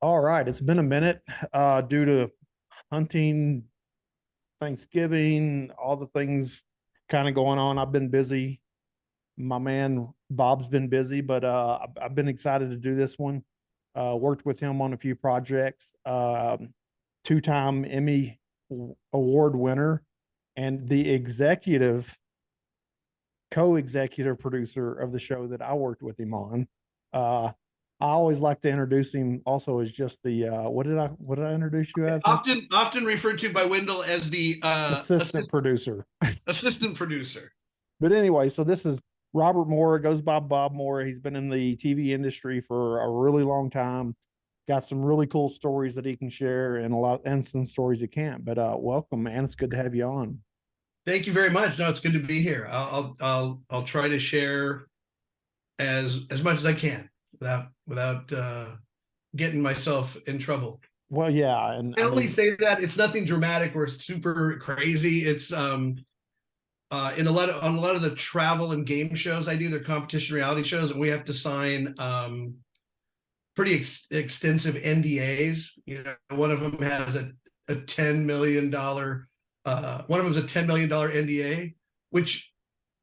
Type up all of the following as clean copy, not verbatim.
All right, it's been a minute due to hunting, Thanksgiving, all the things kind of going on. I've been busy. My man Bob's been busy, but I've been excited to do this one. Worked with him on a few projects. Two-time Emmy award winner and the executive co-executive producer of the show that I worked with him on. Uh, I always like to introduce him also as just the what did I introduce you as, Mr. Often referred to by Wendell as the Assistant producer? assistant producer. But anyway, so this is Robert Mora, goes by Bob Mora. He's been in the TV industry for a really long time. Got some really cool stories that he can share and some stories he can't. But welcome, man. It's good to have you on. Thank you very much. No, it's good to be here. I'll try to share as much as I can without getting myself in trouble. Well, yeah, and I I only mean, say that it's nothing dramatic or super crazy. It's in a lot of the travel and game shows I do, they're competition reality shows, and we have to sign pretty extensive NDAs. You know, one of them has a $10 million one of them is a $10 million NDA, which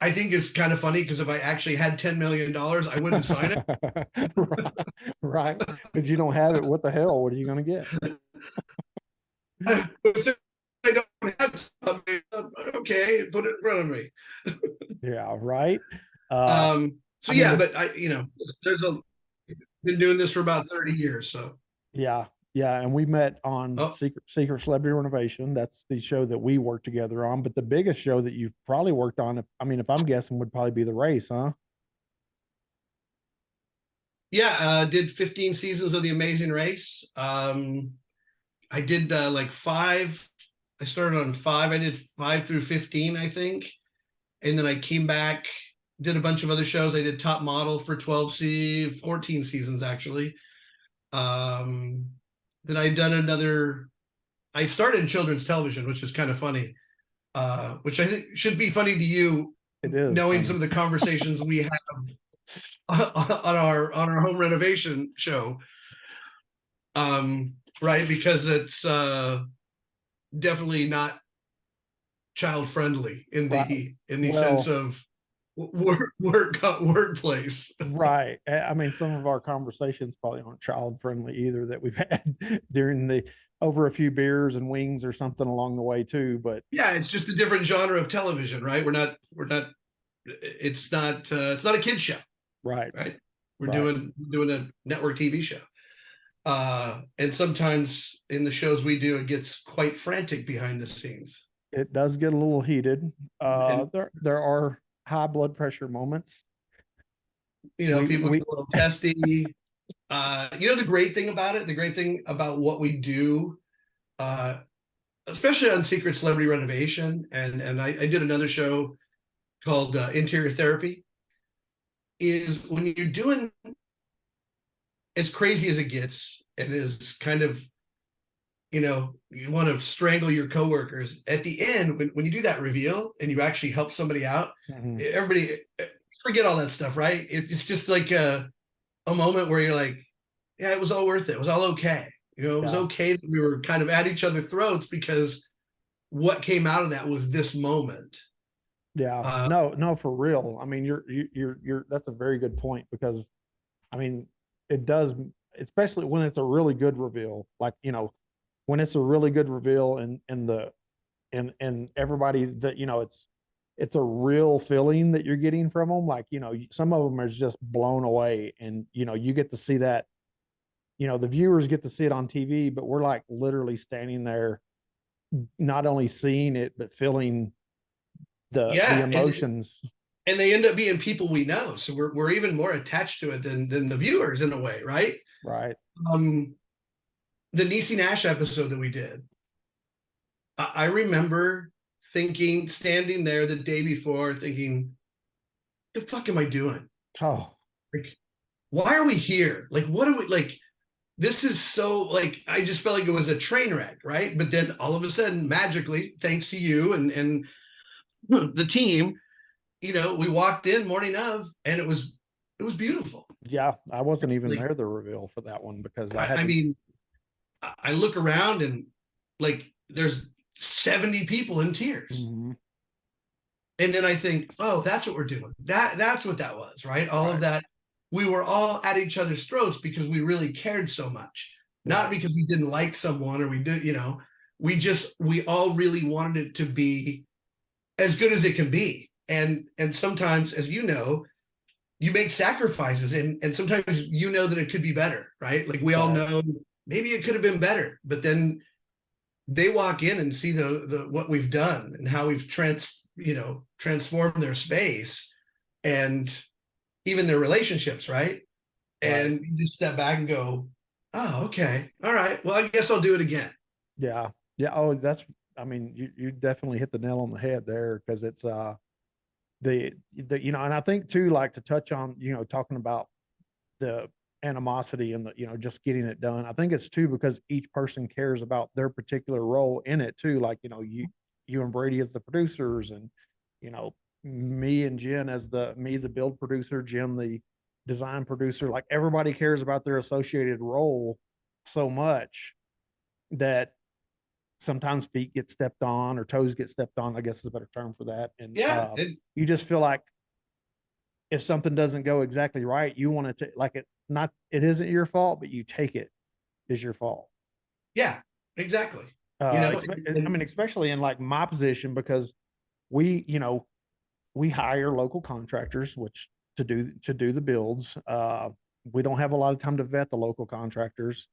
I think is kind of funny because if I actually had $10 million, I wouldn't sign it. right, but you don't have it. What the hell? What are you going to get? Since I don't have something, okay, put it in front of me. Yeah, right. Uh, So I mean, yeah, the but there's a been doing this for about 30 years. So Yeah, yeah, and we met on oh Secret Celebrity Renovation. That's the show that we worked together on. But the biggest show that you've probably worked on, if I'm guessing, would probably be The Race, huh? yeah, did 15 seasons of The Amazing Race. I did like five. I started on five. I did 5 through 15, I think, and then I came back, did a bunch of other shows. I did Top Model for 14 seasons actually. Um, then I done another. I started in children's television, which is kind of funny, which I think should be funny to you, It is knowing some funny. of the conversations we have on our home renovation show. Right, because it's definitely not child friendly Right. in the sense Well, of workplace. right. I mean, some of our conversations probably aren't child friendly either that we've had during the over a few beers and wings or something along the way too. But Yeah, it's just a different genre of television, right? We're not it's not a kid show, right, right? right. We're doing a network TV show. And sometimes in the shows we do, it gets quite frantic behind the scenes. It does get a little heated. And There are high blood pressure moments. you know, We people we get a little testy. You know, the great thing about it, the great thing about what we do, uh, especially on Secret Celebrity Renovation, and I did another show called Interior Therapy, is when you're doing as crazy as it gets, and is kind of, you know, you want to strangle your coworkers at the end when you do that reveal and you actually help somebody out. Mhm. Everybody forget all that stuff, right? It's just like a moment where you're like, yeah, it was all worth it. It was all okay. You know, it was Yeah, okay that we were kind of at each other's throats because what came out of that was this moment. yeah. Uh, No, no, for real. I mean, you're that's a very good point because I mean, it does, especially when it's a really good reveal. Like, when it's a really good reveal and everybody that, it's a real feeling that you're getting from them. Like, some of them are just blown away and, you get to see that, the viewers get to see it on TV, but we're like literally standing there, not only seeing it, but feeling the yeah, emotions. and they end up being people we know, so we're even more attached to it than the viewers in a way, right? Right. Um, the Niecy Nash episode that we did, I remember thinking, standing there the day before, thinking, "The fuck am I doing? Oh, Like, why are we here? Like, what are we like?" This is so like I just felt like it was a train wreck, right? But then all of a sudden, magically, thanks to you and the team, you know, we walked in morning of, and it was beautiful. yeah. I wasn't even Like, there, the reveal for that one, because I had I to mean, I look around and like there's 70 people in tears. Mhm. And then I think, oh, that's what we're doing. That's what that was, right? All of Right. that. We were all at each other's throats because we really cared so much, not Right. because we didn't like someone or we did, we all really wanted it to be as good as it can be. And sometimes, as you know, you make sacrifices and sometimes you know that it could be better, right? Like we all Right. know maybe it could have been better, but then they walk in and see the what we've done and how we've transformed their space and even their relationships, right? Right. And you just step back and go, oh, okay, all right, well, I guess I'll do it again. Yeah. Yeah. Oh, I mean, you definitely hit the nail on the head there because it's, and I think too, like to touch on, talking about the animosity and just getting it done. I think it's too because each person cares about their particular role in it too. Like, you and Brady as the producers and, you know, me and Jen as the build producer, Jim, the design producer, like everybody cares about their associated role so much that sometimes feet get stepped on or toes get stepped on, I guess is a better term for that. And Yeah, you just feel like if something doesn't go exactly right, you want to like it isn't your fault, but you take it as your fault. yeah, exactly. You know, I mean, especially in like my position, because we, we hire local contractors, which to do the builds. We don't have a lot of time to vet the local contractors.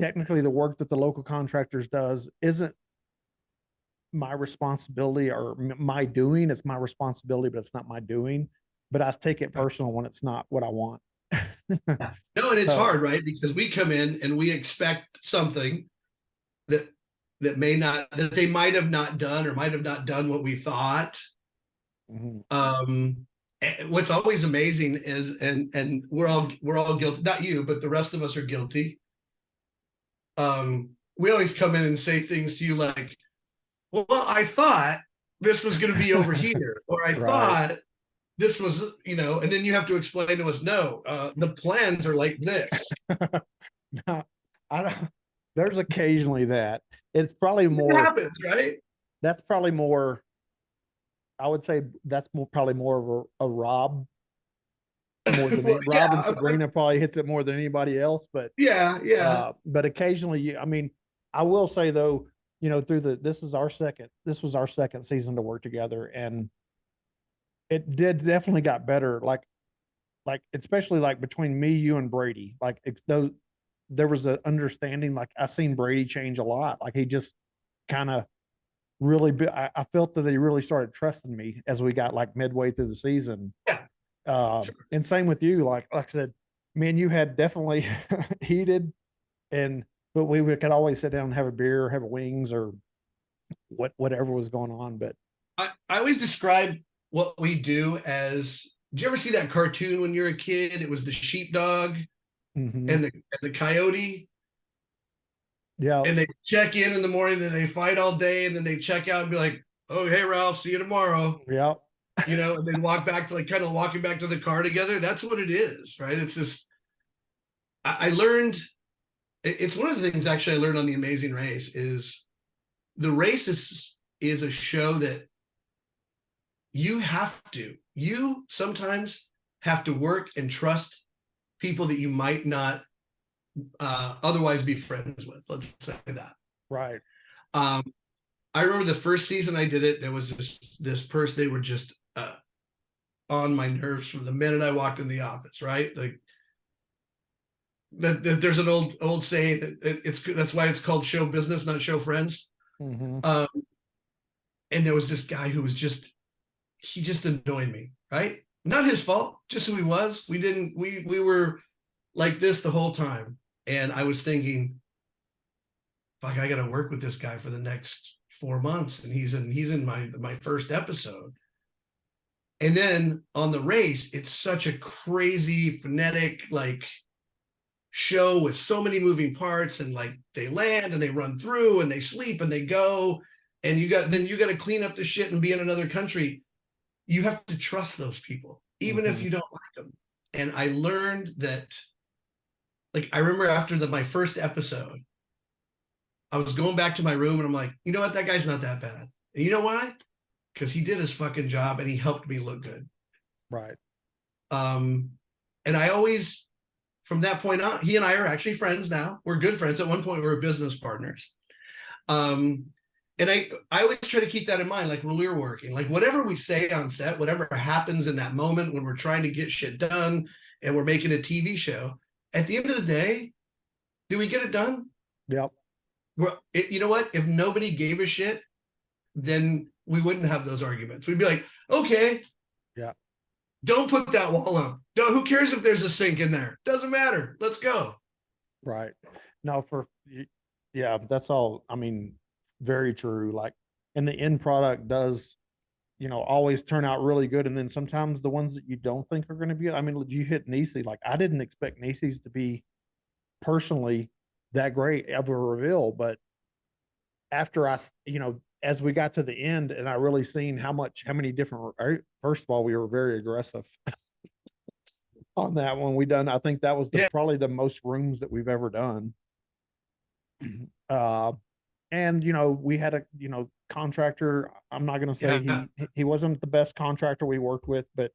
Technically the work that the local contractors does isn't my responsibility or my doing. It's my responsibility, but it's not my doing. But I take it personal when it's not what I want. yeah. No, and it's So, hard, right? Because we come in and we expect something that that they might have not done or might have not done what we thought. mhm. Um, what's always amazing is, and we're all guilty, not you, but the rest of us are guilty. We always come in and say things to you like, well, I thought this was going to be over here, or I Right. thought this was, and then you have to explain to us, no, the plans are like this. No, I don't, there's occasionally that. It's probably It more, happens, right? that's probably more, I would say that's probably more of a Rob more than Well, Rob and yeah, Sabrina probably hits it more than anybody else. yeah. But occasionally, I mean, I will say though, through this was our second season to work together, and it did definitely got better. Like especially like between me, you, and Brady. Like though there was an understanding. Like I seen Brady change a lot. Like he just kind of I felt that he really started trusting me as we got like midway through the season. Yeah, sure. And same with you. Like I said, me and you had definitely heated, and but could always sit down and have a beer, have a wings, or whatever was going on. But I always describe what we do as, did you ever see that cartoon when you were a kid? It was the sheepdog mhm. and the coyote, Yeah, and they check in the morning, then they fight all day, and then they check out and be like, "Oh, hey, Ralph, see you tomorrow." yeah, And then walk back to like kind of walking back to the car together. That's what it is, right? It's just I learned. It's one of the things actually I learned on The Amazing Race is the race is a show that you sometimes have to work and trust people that you might not otherwise be friends with. Let's say that. right. Um, I remember the first season I did it. There was this person. They were just on my nerves from the minute I walked in the office. Right, like there's an old saying that that's why it's called show business, not show friends. Hmm. Um, and there was this guy who was he just annoyed me. Right, not his fault, just who he was. We were like this the whole time, and I was thinking, fuck, I got to work with this guy for the next 4 months, and he's in my first episode. And then on the race, it's such a crazy, frenetic, like show with so many moving parts, and like they land and they run through and they sleep and they go, and you got to clean up the shit and be in another country. You have to trust those people, even if Hmm. you don't like them. And I learned that like I remember after my first episode, I was going back to my room and I'm like, you know what, that guy's not that bad. And you know why? Because he did his fucking job and he helped me look good. Right. Um, and I always, from that point on, he and I are actually friends now. We're good friends. At one point, we were business partners. Um, and I always try to keep that in mind, like when we were working, like whatever we say on set, whatever happens in that moment when we're trying to get shit done and we're making a TV show, at the end of the day, do we get it done? Yep. Well, you know what? If nobody gave a shit, then we wouldn't have those arguments. We'd be like, okay, Yeah. don't put that wall up. Who cares if there's a sink in there? Doesn't matter. Let's go. Right. No, yeah, that's all. I mean, very true. Like, and the end product does, always turn out really good. And then sometimes the ones that you don't think are going to be, I mean, you hit Niecy. Like, I didn't expect Niecy's to be personally that great of a reveal, but after as we got to the end and I really seen how many different, first of all, we were very aggressive on that one. I think that was Yeah. probably the most rooms that we've ever done. And we had a contractor. I'm not going to say Yeah. he wasn't the best contractor we worked with, but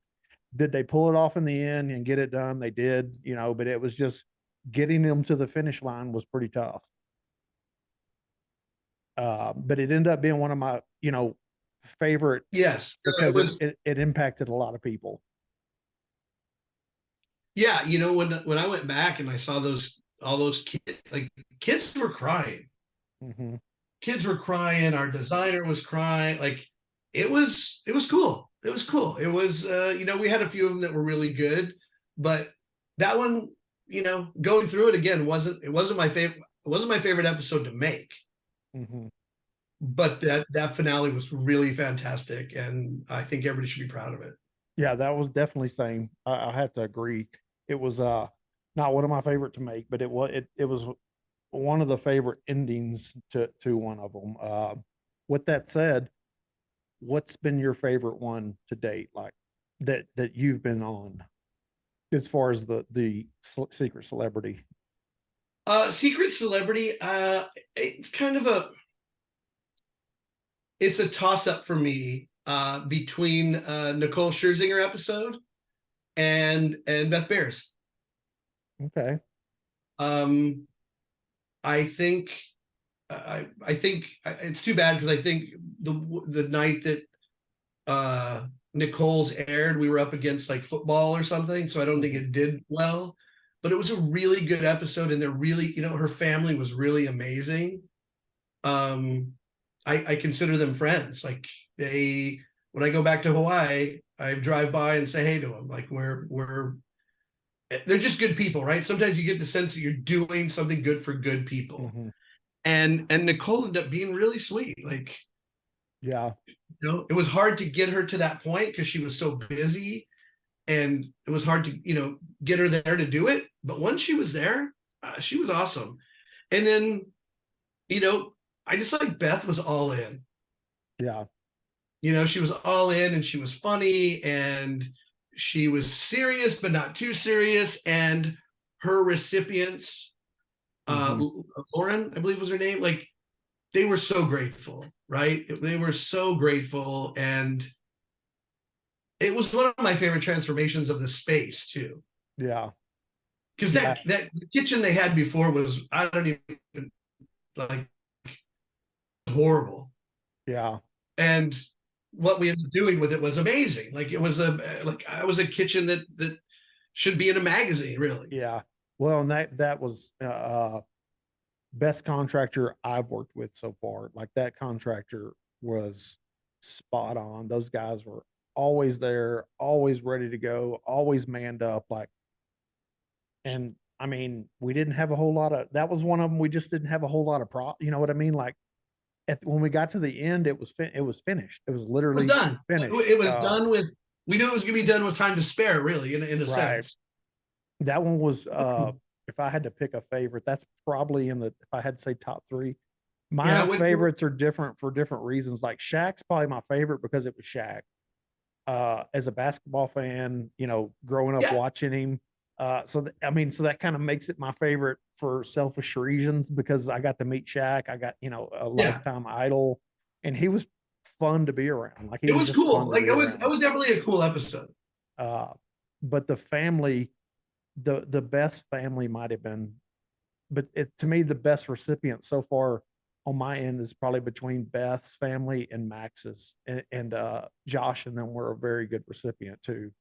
did they pull it off in the end and get it done? They did, but it was just getting them to the finish line was pretty tough. But it ended up being one of my favorite. Yes. Because it impacted a lot of people. Yeah, when I went back and I saw all those kids, like kids were crying. Mm-hmm. Kids were crying. Our designer was crying. Like it was cool. It was cool. It was we had a few of them that were really good, but that one, going through it again wasn't my favorite. It wasn't my favorite episode to make. Mm-hmm. But that finale was really fantastic, and I think everybody should be proud of it. Yeah, that was definitely same. I have to agree. It was not one of my favorite to make, but it was one of the favorite endings to one of them. With that said, what's been your favorite one to date, like that you've been on, as far as the secret celebrity? Secret celebrity, it's kind of it's a toss up for me between Nicole Scherzinger episode and Beth Bears. Okay. I think I think it's too bad because I think the night that Nicole's aired, we were up against like football or something, so I don't think it did well. But it was a really good episode, and they're really, her family was really amazing. I consider them friends. Like when I go back to Hawaii, I drive by and say hey to them. Like they're just good people, right? Sometimes you get the sense that you're doing something good for good people. Mm-hmm. And Nicole ended up being really sweet. Like, yeah, it was hard to get her to that point because she was so busy, and it was hard to, get her there to do it. But once she was there, she was awesome. And then, I just like Beth was all in. Yeah. She was all in, and she was funny, and she was serious, but not too serious. And her recipients, Lauren, I believe was her name, like they were so grateful, right? They were so grateful. And it was one of my favorite transformations of the space too. Yeah. Because that kitchen they had before was, I don't even like, horrible. Yeah. And what we ended up doing with it was amazing. Like it was I was a kitchen that should be in a magazine, really. Yeah. Well, and that was best contractor I've worked with so far. Like that contractor was spot on. Those guys were always there, always ready to go, always manned up. Like, and I mean, we didn't have a whole lot of, that was one of them. We just didn't have a whole lot of you know what I mean? Like when we got to the end, it was finished. It was literally done. Finished. It was done with, we knew it was going to be done with time to spare, really, in a sense. That one was, if I had to pick a favorite, that's probably if I had to say top three. My favorites are different for different reasons. Like Shaq's probably my favorite because it was Shaq. As a basketball fan, growing up watching him, I mean, so that kind of makes it my favorite for selfish reasons because I got to meet Shaq. I got, a Yeah, lifetime idol, and he was fun to be around. Like he it was was just cool. fun to Like be it around. was definitely a cool episode. Uh, but the family, the best family might have been, but to me, the best recipient so far on my end is probably between Beth's family and Max's, and Josh and them were a very good recipient too.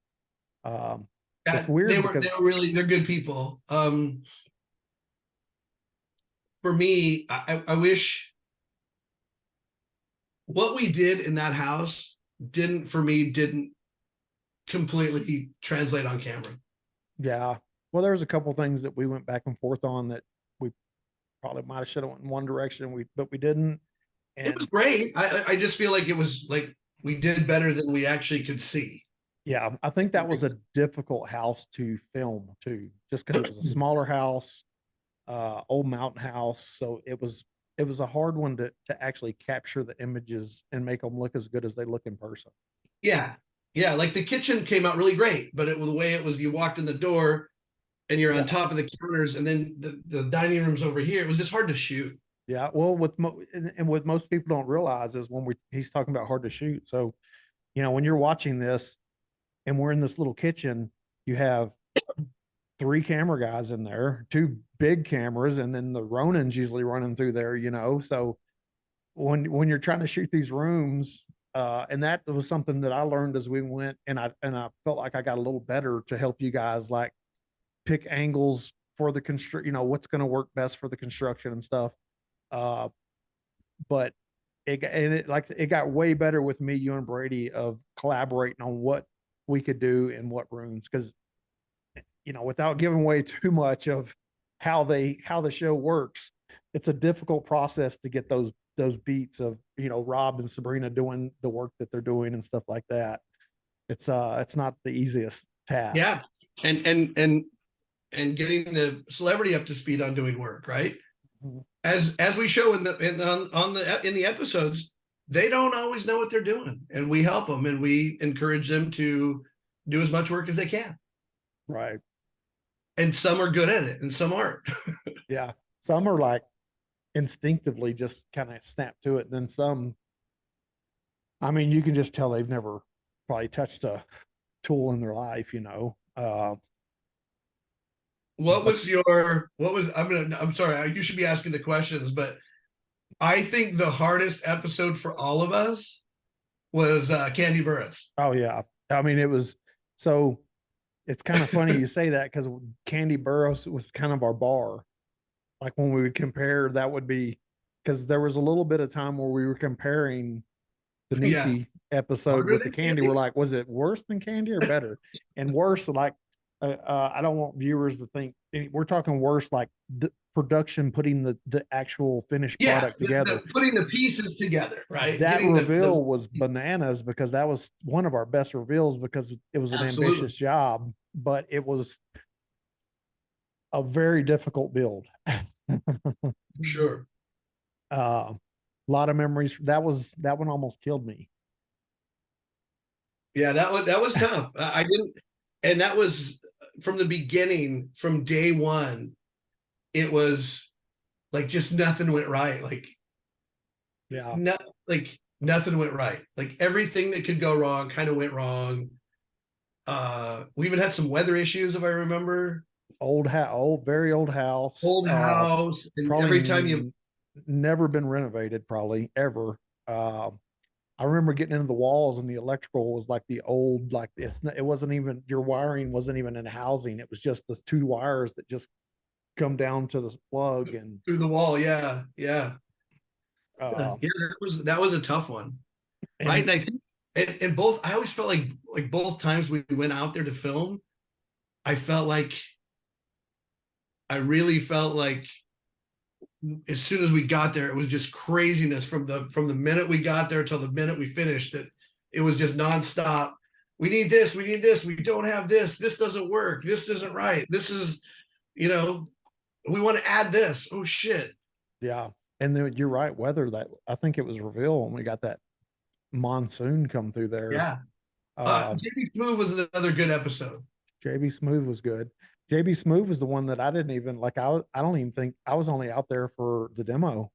Um, it's Yeah, weird because they were really they're good people. For me, I wish what we did in that house didn't completely translate on camera. yeah. Well, there was a couple things that we went back and forth on that we probably might have should have went in one direction, but we didn't. It was And great. I just feel like it was like we did better than we actually could see. yeah, I think that was a difficult house to film too, just because it was a smaller house, old mountain house. So it was a hard one to actually capture the images and make them look as good as they look in person. Yeah, yeah. Like the kitchen came out really great, but the way it was, you walked in the door and you're on Yeah. top of the counters, and then the dining room's over here. It was just hard to shoot. Yeah. Well, and what most people don't realize is when he's talking about hard to shoot. So, when you're watching this and we're in this little kitchen, you have three camera guys in there, two big cameras, and then the Ronins usually running through there. So when you're trying to shoot these rooms, and that was something that I learned as we went, and I felt like I got a little better to help you guys like pick angles for the construct, what's going to work best for the construction and stuff. Uh, but it got way better with me, you and Brady of collaborating on what we could do in what rooms because without giving away too much of how the show works, it's a difficult process to get those beats of Rob and Sabrina doing the work that they're doing and stuff like that. It's not the easiest task. Yeah, and and getting the celebrity up to speed on doing work, right? Mhm. As we show on the in the episodes, they don't always know what they're doing, and we help them and we encourage them to do as much work as they can. Right. And some are good at it, and some aren't. Yeah. Some are like instinctively just kind of snap to it. Then some, I mean, you can just tell they've never probably touched a tool in their life. What But was your what was I'm sorry, you should be asking the questions, but I think the hardest episode for all of us was Candy Burris. oh yeah, I mean, it was so. It's kind of funny you say that because Candy Burrows was kind of our bar. Like when we would compare, that would be because there was a little bit of time where we were comparing the Yeah, Nisi episode harder with the than Candy. We're Candy. like, was it worse than Candy or better? And worse, like, I don't want viewers to think we're talking worse, like production, putting the actual finished Yeah, product together. putting the pieces together, right? That Getting the reveal was bananas because that was one of our best reveals because it was an absolutely ambitious job, but it was a very difficult build. sure. A lot of memories. That one almost killed me. Yeah, that was tough. I didn't, and that was from the beginning, from day one. It was like just nothing went right. Yeah, Not like nothing went right. Like everything that could go wrong kind of went wrong. We even had some weather issues, if I remember. very old house. Old house, and Probably every time you never been renovated, probably ever. I remember getting into the walls and the electrical was like the old, like it wasn't even your wiring wasn't even in housing. It was just the two wires that just come down to the plug and through the wall, yeah, yeah, uh yeah. That was a tough one, right? and And I think and both I always felt like both times we went out there to film, I felt like I really felt like as soon as we got there, it was just craziness from the minute we got there till the minute we finished it. It was just nonstop. We need this, we need this, we don't have this doesn't work, this isn't right. This is, you know, we want to add this. Oh shit. yeah, and then you're right, weather that I think it was revealed when we got that monsoon come through there. Yeah. Um JB Smooth was another good episode. JB Smooth was good. JB Smoove is the one that I didn't even like. I don't even think I was only out there for the demo.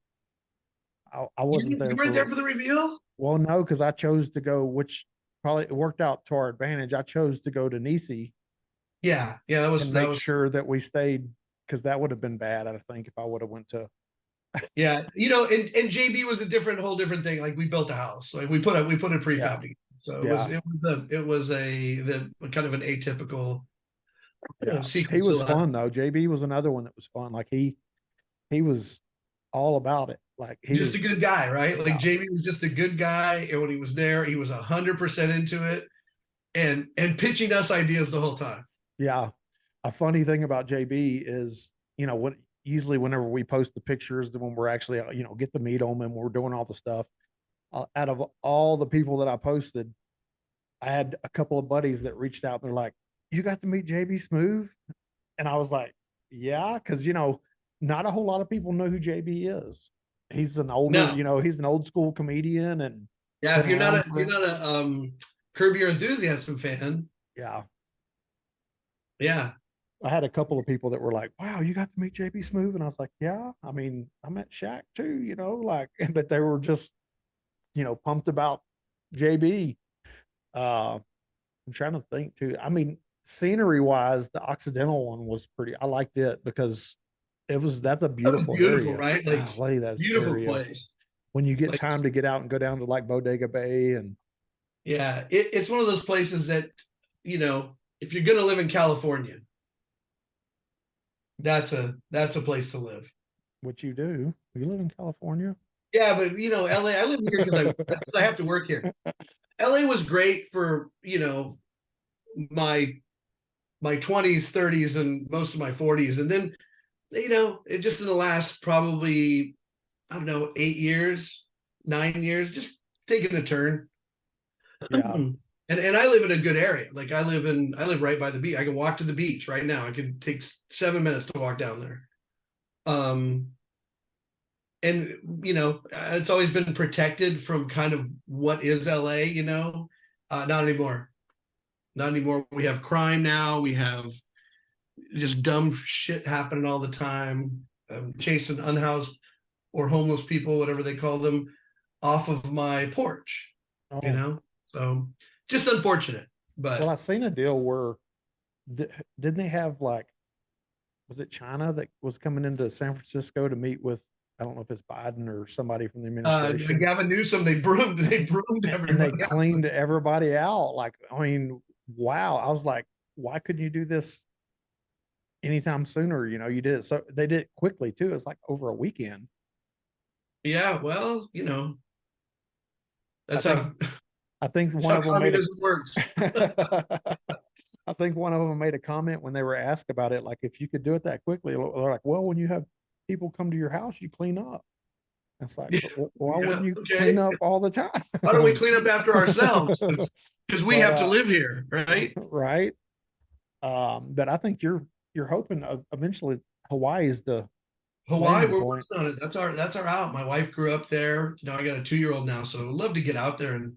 I wasn't You there weren't there for, for the reveal? well, no, because I chose to go, which probably it worked out to our advantage. I chose to go to Nisi Yeah, yeah, that was and that make was sure that we stayed, because that would have been bad, I think, if I would have went to. yeah. And JB was a whole different thing. Like we built a house, like we put a Yeah, prefab together. So yeah, it was the kind of an atypical yeah. He sequence. was fun though. JB was another one that was fun. Like he was all about it. Like he Just a was, good guy, right? Like yeah, JB was just a good guy, and when he was there, he was 100% into it, and pitching us ideas the whole time. yeah. A funny thing about JB is, when usually whenever we post the pictures, when we're actually, get to meet them and we're doing all the stuff, out of all the people that I posted, I had a couple of buddies that reached out and they're like, "You got to meet JB Smoove?" And I was like, "Yeah," because not a whole lot of people know who JB is. He's an older, No, he's an old school comedian and yeah, been if around you're for, not a Curb Your Enthusiasm fan, yeah. yeah. I had a couple of people that were like, "Wow, you got to meet JB Smoove," and I was like, "Yeah, I mean, I met Shaq too, like," but they were just, pumped about JB. I'm trying to think too. I mean, scenery wise, the Occidental one was pretty. I liked it because that's a That was beautiful beautiful, area. right? Like Golly, that beautiful area. place. When you get Like, time to get out and go down to like Bodega Bay and yeah, it's one of those places that, if you're gonna live in California, that's a place to live. what you do. You live in California. Yeah, but LA, I live here because I have to work here. LA was great for, my 20s, 30s, and most of my 40s. And then, it just in the last probably, I don't know, 8 years, 9 years, just taking a turn. Yeah, And I live in a good area. Like I live right by the beach. I can walk to the beach right now. I could take 7 minutes to walk down there. Um, and it's always been protected from kind of what is LA, not anymore. Not anymore. We have crime now. We have just dumb shit happening all the time. Chasing unhoused or homeless people, whatever they call them, off of my porch. You oh, know, so just unfortunate. well, But I seen a deal where didn't they have like, was it China that was coming into San Francisco to meet with, I don't know if it's Biden or somebody from the administration, Gavin Newsom, they broomed and they everybody out. cleaned everybody out. Like, I mean, wow. I was like, why couldn't you do this anytime sooner? You did it, so they did it quickly too. It's like over a weekend. Yeah, well, I that's think how I think that's one how of them made communism works. a I think one of them made a comment when they were asked about it, like if you could do it that quickly. They're like, well, when you have people come to your house, you clean up. It's like, Yeah, but why yeah, wouldn't you clean okay. up all the time? Why don't we clean up after ourselves? Because we But have to live here, right? right. But I think you're hoping eventually Hawaii is the Hawaii, landing we're point. working on it. That's our out. My wife grew up there. I got a 2-year-old now, so I'd love to get out there and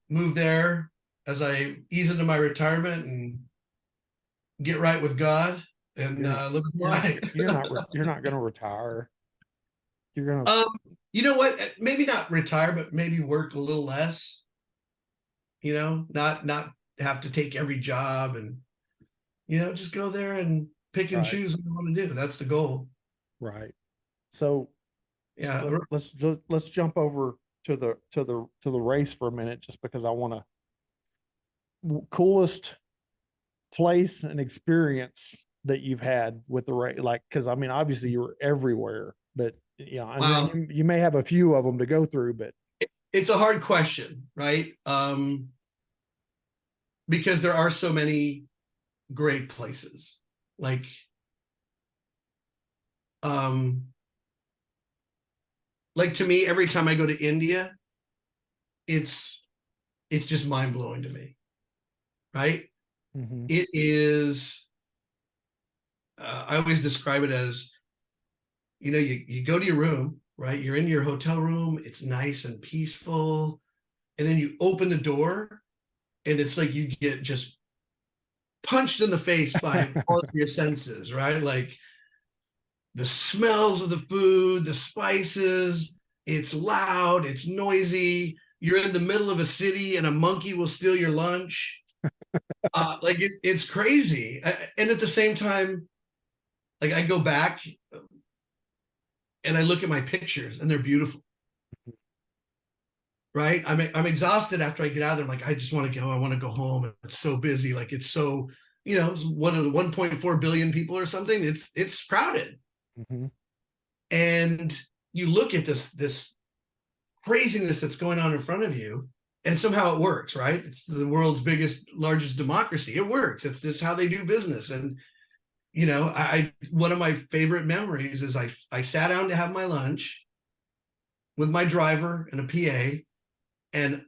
move there as I ease into my retirement and get right with God and You're not live with you're not my. you're not going to retire. You're going to, um, you know what? Maybe not retire, but maybe work a little less. Not have to take every job and just go there and pick and right, choose what you want to do. That's the goal. right. So Yeah. let's jump over to the race for a minute, just because I want to, coolest place and experience that you've had with the race, like, because I mean, obviously you were everywhere, but and then Wow. you may have a few of them to go through, but It's a hard question, right? Because there are so many great places. Like, um, to me, every time I go to India, it's just mind blowing to me, right? mhm, It is. I always describe it as, you go to your room, right? You're in your hotel room. It's nice and peaceful, and then you open the door, and it's like you get just punched in the face by all of your senses, right? Like the smells of the food, the spices, it's loud, it's noisy. You're in the middle of a city and a monkey will steal your lunch. Like it's crazy. And at the same time, like I go back and I look at my pictures and they're beautiful. Right. I'm exhausted after I get out of there. I'm like, I just want to go. I want to go home. It's so busy. Like it's so, it's one of the 1.4 billion people or something. It's crowded. Mm-hmm. And you look at this craziness that's going on in front of you, and somehow it works, right? It's the world's largest democracy. It works. It's just how they do business. And I one of my favorite memories is I sat down to have my lunch with my driver and a PA, and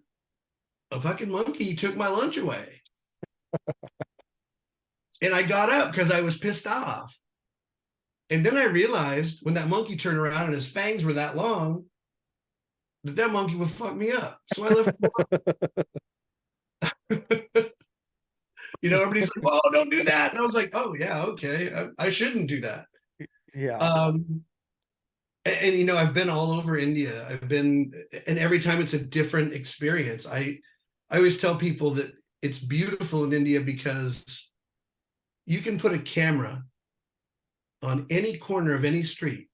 a fucking monkey took my lunch away. And I got up because I was pissed off. And then I realized when that monkey turned around and his fangs were that long, that monkey would fuck me up. So I left. Everybody's like, "Oh, don't do that." And I was like, "Oh yeah, okay. I shouldn't do that." Yeah. And I've been all over India. And every time it's a different experience. I always tell people that it's beautiful in India because you can put a camera on any corner of any street,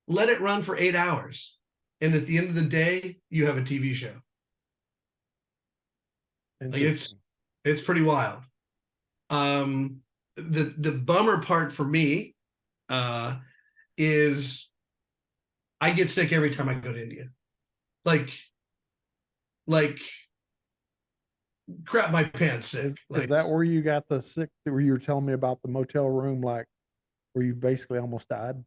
let it run for 8 hours, and at the end of the day, you have a TV show. Like it's pretty wild. The bummer part for me is I get sick every time I go to India. Like crap my pants sick. Is that where you got the sick, where you were telling me about the motel room, like where you basically almost died?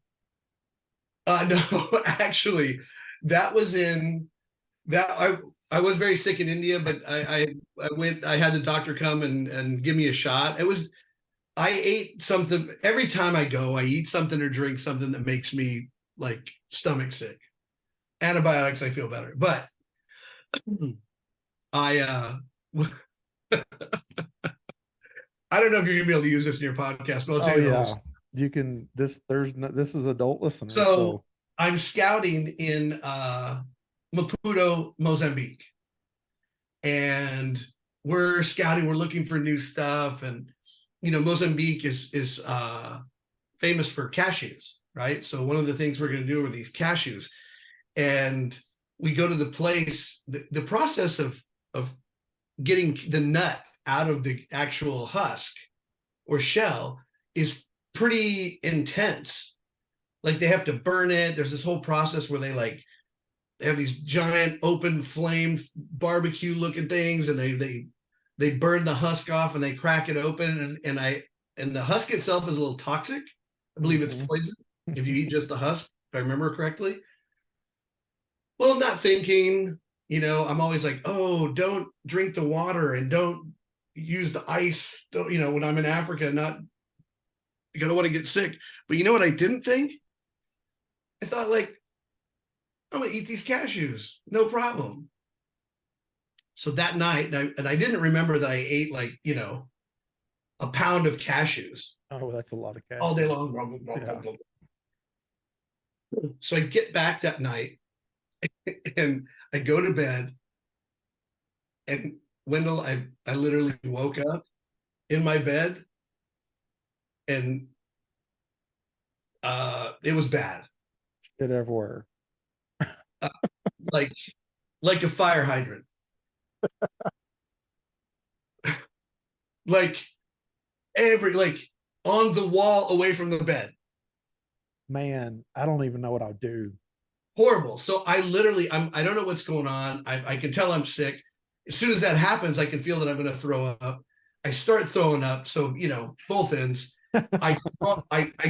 No, actually, that was in that I was very sick in India, but I had the doctor come and give me a shot. I ate something every time I go, I eat something or drink something that makes me like stomach sick. Antibiotics, I feel better. But I I don't know if you're gonna be able to use this in your podcast, but I'll tell you the whole. You can this is adult listeners. So I'm scouting in Maputo, Mozambique. And we're scouting, we're looking for new stuff. And Mozambique is famous for cashews, right? So one of the things we're going to do are these cashews. And we go to the place, the process of getting the nut out of the actual husk or shell is pretty intense. Like they have to burn it. There's this whole process where they have these giant open flame barbecue looking things, and they burn the husk off and they crack it open, and the husk itself is a little toxic. I believe it's poison if you eat just the husk, if I remember correctly. Well, not thinking, I'm always like, oh, don't drink the water and don't use the ice. Don't, when I'm in Africa, you don't want to get sick. But you know what I didn't think? I thought like, I'm gonna eat these cashews, no problem. So that night, and I didn't remember that I ate like a pound of cashews. Oh, that's a lot of cashews all day long. Yeah. So I get back that night, and I go to bed, and Wendell, I literally woke up in my bed, and it was bad. Shit everywhere. Like a fire hydrant. like on the wall away from the bed. Man, I don't even know what I'll do. Horrible. So I don't know what's going on. I can tell I'm sick. As soon as that happens, I can feel that I'm going to throw up. I start throwing up. So, both ends. I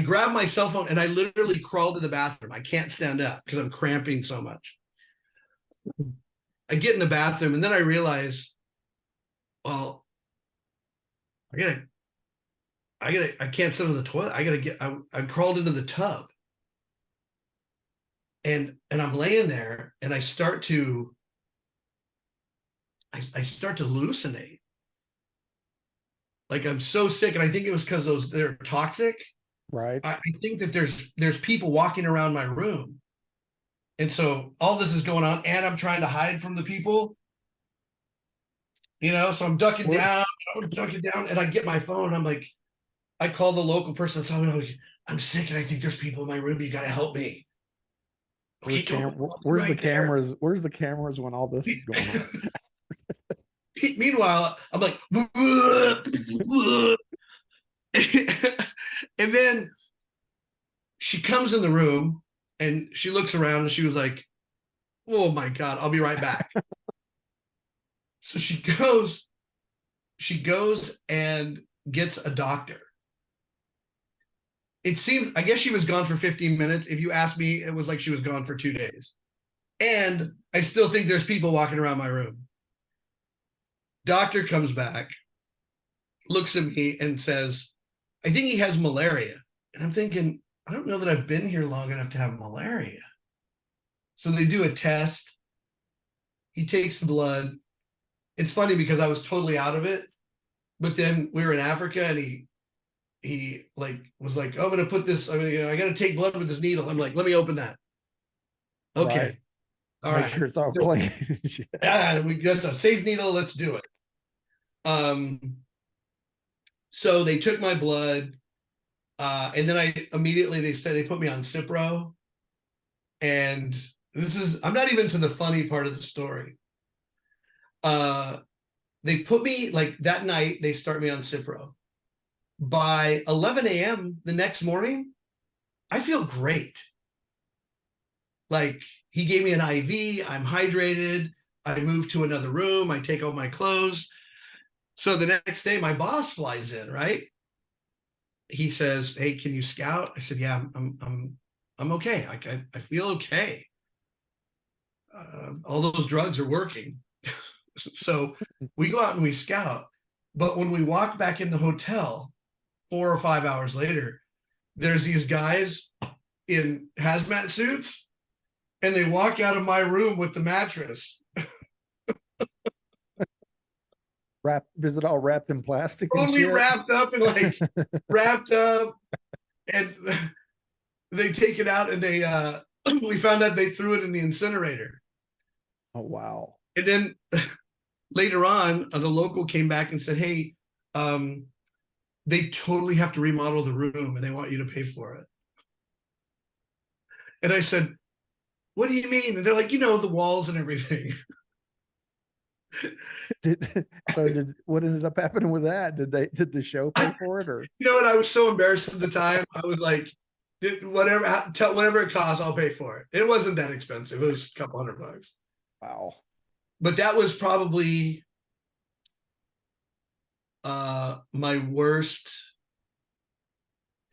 grab my cell phone and I literally crawl to the bathroom. I can't stand up because I'm cramping so much. I get in the bathroom and then I realize, well, I can't sit on the toilet. I crawled into the tub. And I'm laying there and I start to hallucinate. like I'm so sick, and I think it was because they're toxic. Right. I think that there's people walking around my room, and so all this is going on, and I'm trying to hide from the people. So I'm ducking down, and I get my phone. I'm like, I call the local person. So I'm sick, and I think there's people in my room. You got to help me. Okay, Where's the right there. cameras? Where's the cameras when all this is going on? Meanwhile, I'm like, and then she comes in the room and she looks around and she was like, "Oh my God, I'll be right back." So she goes and gets a doctor. It seems, I guess she was gone for 15 minutes. If you ask me, it was like she was gone for 2 days. And I still think there's people walking around my room. Doctor comes back, looks at me and says, "I think he has malaria." And I'm thinking, I don't know that I've been here long enough to have malaria. So they do a test. He takes the blood. It's funny because I was totally out of it, but then we were in Africa, and he like was like, "Oh, I'm gonna put this. I mean, I got to take blood with this needle." I'm like, "Let me open that." Okay, Right. all Make right. sure it's all clean. Yeah, that's a safe needle. Let's do it. So they took my blood, and then I immediately they put me on Cipro, and I'm not even to the funny part of the story. They put me like that night. They start me on Cipro. By 11 a.m. the next morning, I feel great. Like, he gave me an IV. I'm hydrated. I move to another room. I take off my clothes. So the next day, my boss flies in. Right? He says, "Hey, can you scout?" I said, "Yeah, I'm okay. I feel okay. All those drugs are working." So we go out and we scout. But when we walk back in the hotel 4 or 5 hours later, there's these guys in hazmat suits, and they walk out of my room with the mattress. Is it all wrapped in plastic and Totally shit? wrapped up and like wrapped up, and they take it out, and they we found out they threw it in the incinerator. Oh wow. And then later on, the local came back and said, "Hey, they totally have to remodel the room, and they want you to pay for it." And I said, "What do you mean?" And they're like, "The walls and everything." What ended up happening with that? Did the show pay for it, or You know what? I was so embarrassed at the time. I was like, whatever it costs, I'll pay for it. It wasn't that expensive. It was a couple $100. wow. But that was probably my worst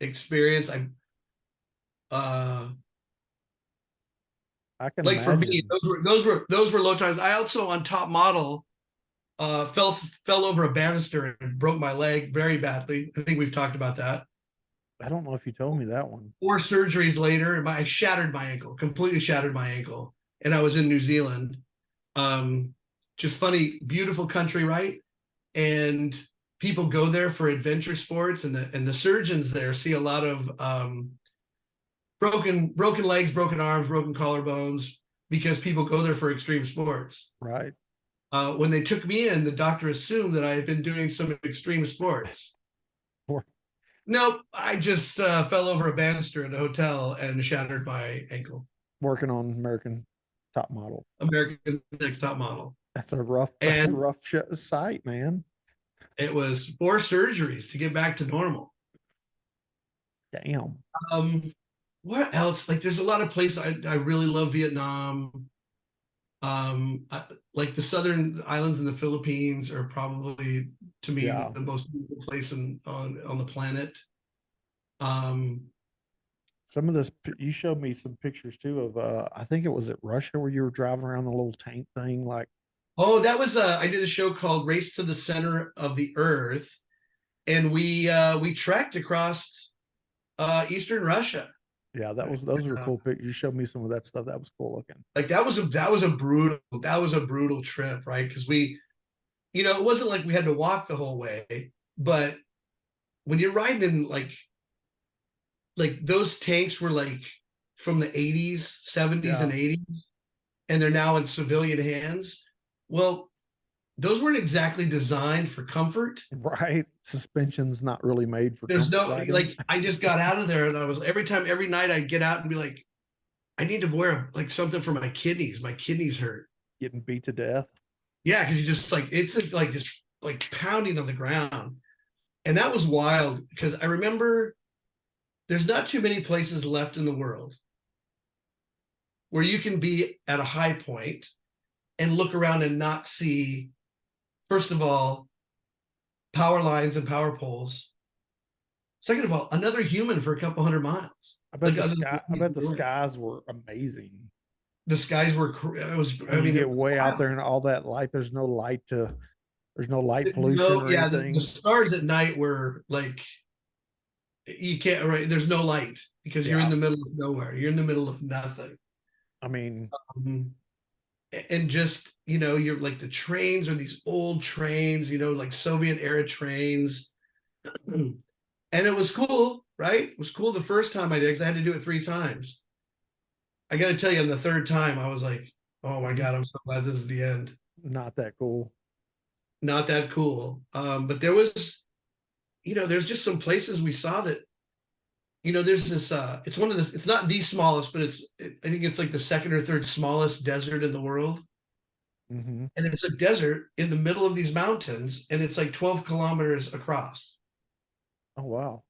experience. I can Like, for me, imagine. those were low times. I also, on Top Model, fell over a banister and broke my leg very badly. I think we've talked about that. I don't know if you told me that one. 4 surgeries later, I shattered my ankle, completely shattered my ankle, and I was in New Zealand. Just funny, beautiful country, right? And people go there for adventure sports, and the surgeons there see a lot of broken legs, broken arms, broken collarbones, because people go there for extreme sports. Right. When they took me in, the doctor assumed that I had been doing some extreme sports. Or Nope, I just fell over a banister in a hotel and shattered my ankle. working on American Top Model. America's Next Top Model. That's a rough. That's a And rough sight, man. it was 4 surgeries to get back to normal. Damn. What else? Like, there's a lot of places I really love. Vietnam. Like the southern islands in the Philippines are probably, to me, Yeah. the most beautiful place on the planet. Some of this, you showed me some pictures too of, I think it was at Russia where you were driving around the little tank thing. Like, Oh, that was I did a show called Race to the Center of the Earth, and we trekked across Eastern Russia. yeah, those were cool pictures. You showed me some of that stuff. That was cool looking. Like, that was a brutal trip, right? Because it wasn't like we had to walk the whole way, But when you're riding in like those tanks were like from the 80s, 70s, Yeah. and 80s, and they're now in civilian hands. Well, those weren't exactly designed for comfort. Right. Suspension's not really made for There's comfort no riding. like I just got out of there and I was every night I'd get out and be like, I need to wear like something for my kidneys. My kidneys hurt. Getting beat to death. Yeah, because you just like it's just like pounding on the ground. And that was wild because I remember there's not too many places left in the world where you can be at a high point and look around and not see, first of all, power lines and power poles. Second of all, another human for a couple hundred miles. Like I bet the skies were amazing. The skies were. It was. When I you mean, get way out wow. there and all that light, there's no light pollution No, or yeah, the anything. stars at night were like you can't. Right, there's no light because you're in Yeah. the middle of nowhere. You're in the middle of nothing. I mean, Um, and just you're like the trains are these old trains, like Soviet era trains, and it was cool, right? It was cool the first time I did because I had to do it 3 times. I got to tell you, on the third time, I was like, "Oh my god, I'm so glad this is the end." not that cool. Not that cool, but there was, there's just some places we saw that, there's this. It's one of the. It's not the smallest, but I think it's like the second or third smallest desert in the world. Hmm. And it's a desert in the middle of these mountains, and it's like 12 kilometers across. Oh, wow.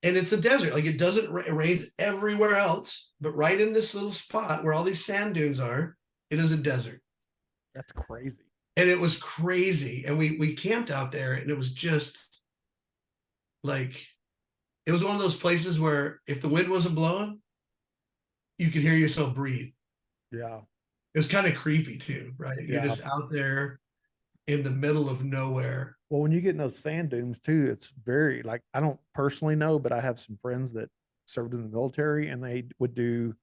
And it's a desert. Like it doesn't it rains everywhere else, but right in this little spot where all these sand dunes are, it is a desert. That's crazy. And it was crazy. And we camped out there, and it was just like it was one of those places where if the wind wasn't blowing, you could hear yourself breathe. Yeah. It was kind of creepy too, right? You're Yeah. just out there in the middle of nowhere. Well, when you get in those sand dunes too, it's very like I don't personally know, but I have some friends that served in the military and they would do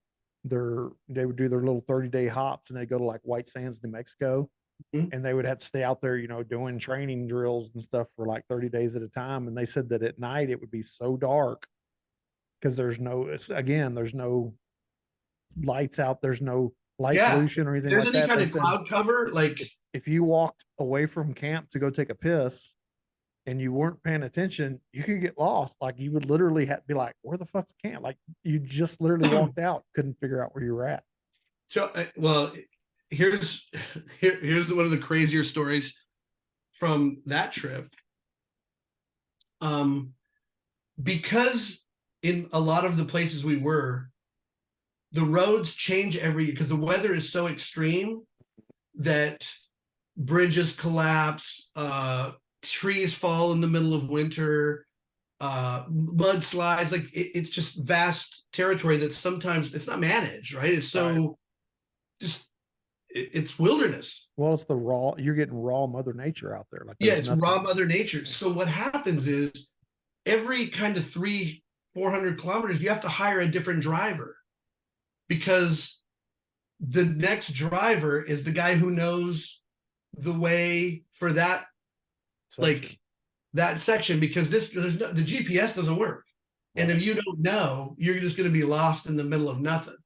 their little 30-day hops and they go to like White Sands, New Mexico, Mhm. and they would have to stay out there, doing training drills and stuff for like 30 days at a time. And they said that at night it would be so dark because there's no lights out, there's no light Yeah. pollution or If anything there's like any that. kind They of said cloud cover, like if you walked away from camp to go take a piss and you weren't paying attention, you could get lost. Like you would literally have to be like, where the fuck's camp? Like you just literally walked out, couldn't figure out where you were at. so well, here's here's one of the crazier stories from that trip. Um, because in a lot of the places we were, the roads change every year because the weather is so extreme that bridges collapse, trees fall in the middle of winter, mudslides. Like it's just vast territory that sometimes it's not managed, right? It's Right. so just it's wilderness. Well, you're getting raw mother nature out there. Like Yeah, there's it's nothing. raw mother nature. So what happens is every kind of 300-400 kilometers, you have to hire a different driver because the next driver is the guy who knows the way for that Section. like that section because the GPS doesn't work. And Right. if you don't know, you're just going to be lost in the middle of nothing.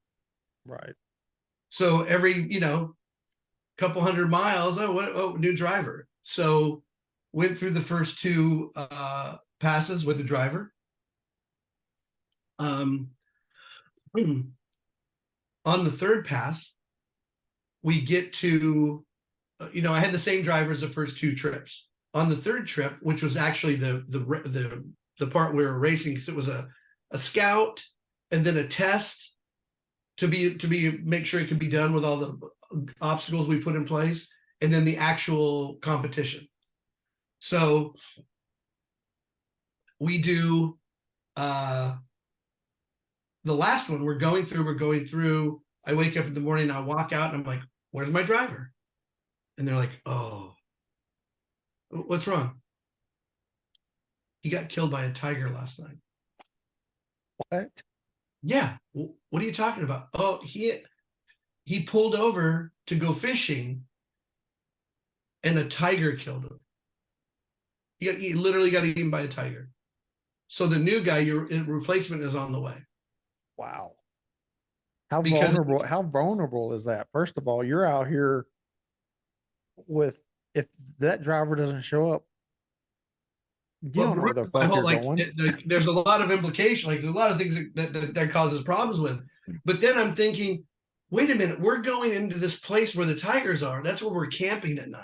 Right. So every, couple 100 miles, new driver. So went through the first two passes with the driver. On the third pass, we get to, I had the same driver as the first two trips. On the third trip, which was actually the part we were racing, because it was a scout and then a test to make sure it could be done with all the obstacles we put in place, and then the actual competition. So we do the last one. We're going through. I wake up in the morning, I walk out, and I'm like, "Where's my driver?" And they're like, "Oh, what's wrong?" He got killed by a tiger last night. What? Yeah. What are you talking about? Oh, he pulled over to go fishing, and a tiger killed him. You literally got eaten by a tiger. So the new guy, your replacement, is on the way. Wow. Because How vulnerable is that? First of all, you're out here with, if that driver doesn't show up, you well, don't know where the my fuck whole you're going. there's a lot of implication. Like there's a lot of things that causes problems with. But then I'm thinking, wait a minute, we're going into this place where the tigers are. That's where we're camping at night.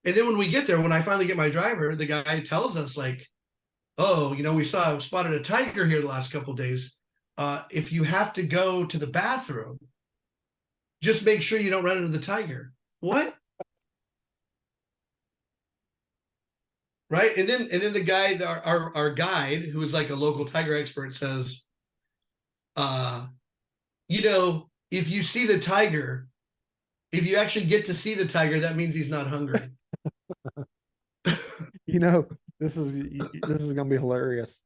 And then when we get there, when I finally get my driver, the guy tells us like, oh, we spotted a tiger here the last couple of days. If you have to go to the bathroom, just make sure you don't run into the tiger. What? Right. And then the guy, our guide, who is like a local tiger expert, says, uh, if you see the tiger, if you actually get to see the tiger, that means he's not hungry. You know, this is going to be hilarious.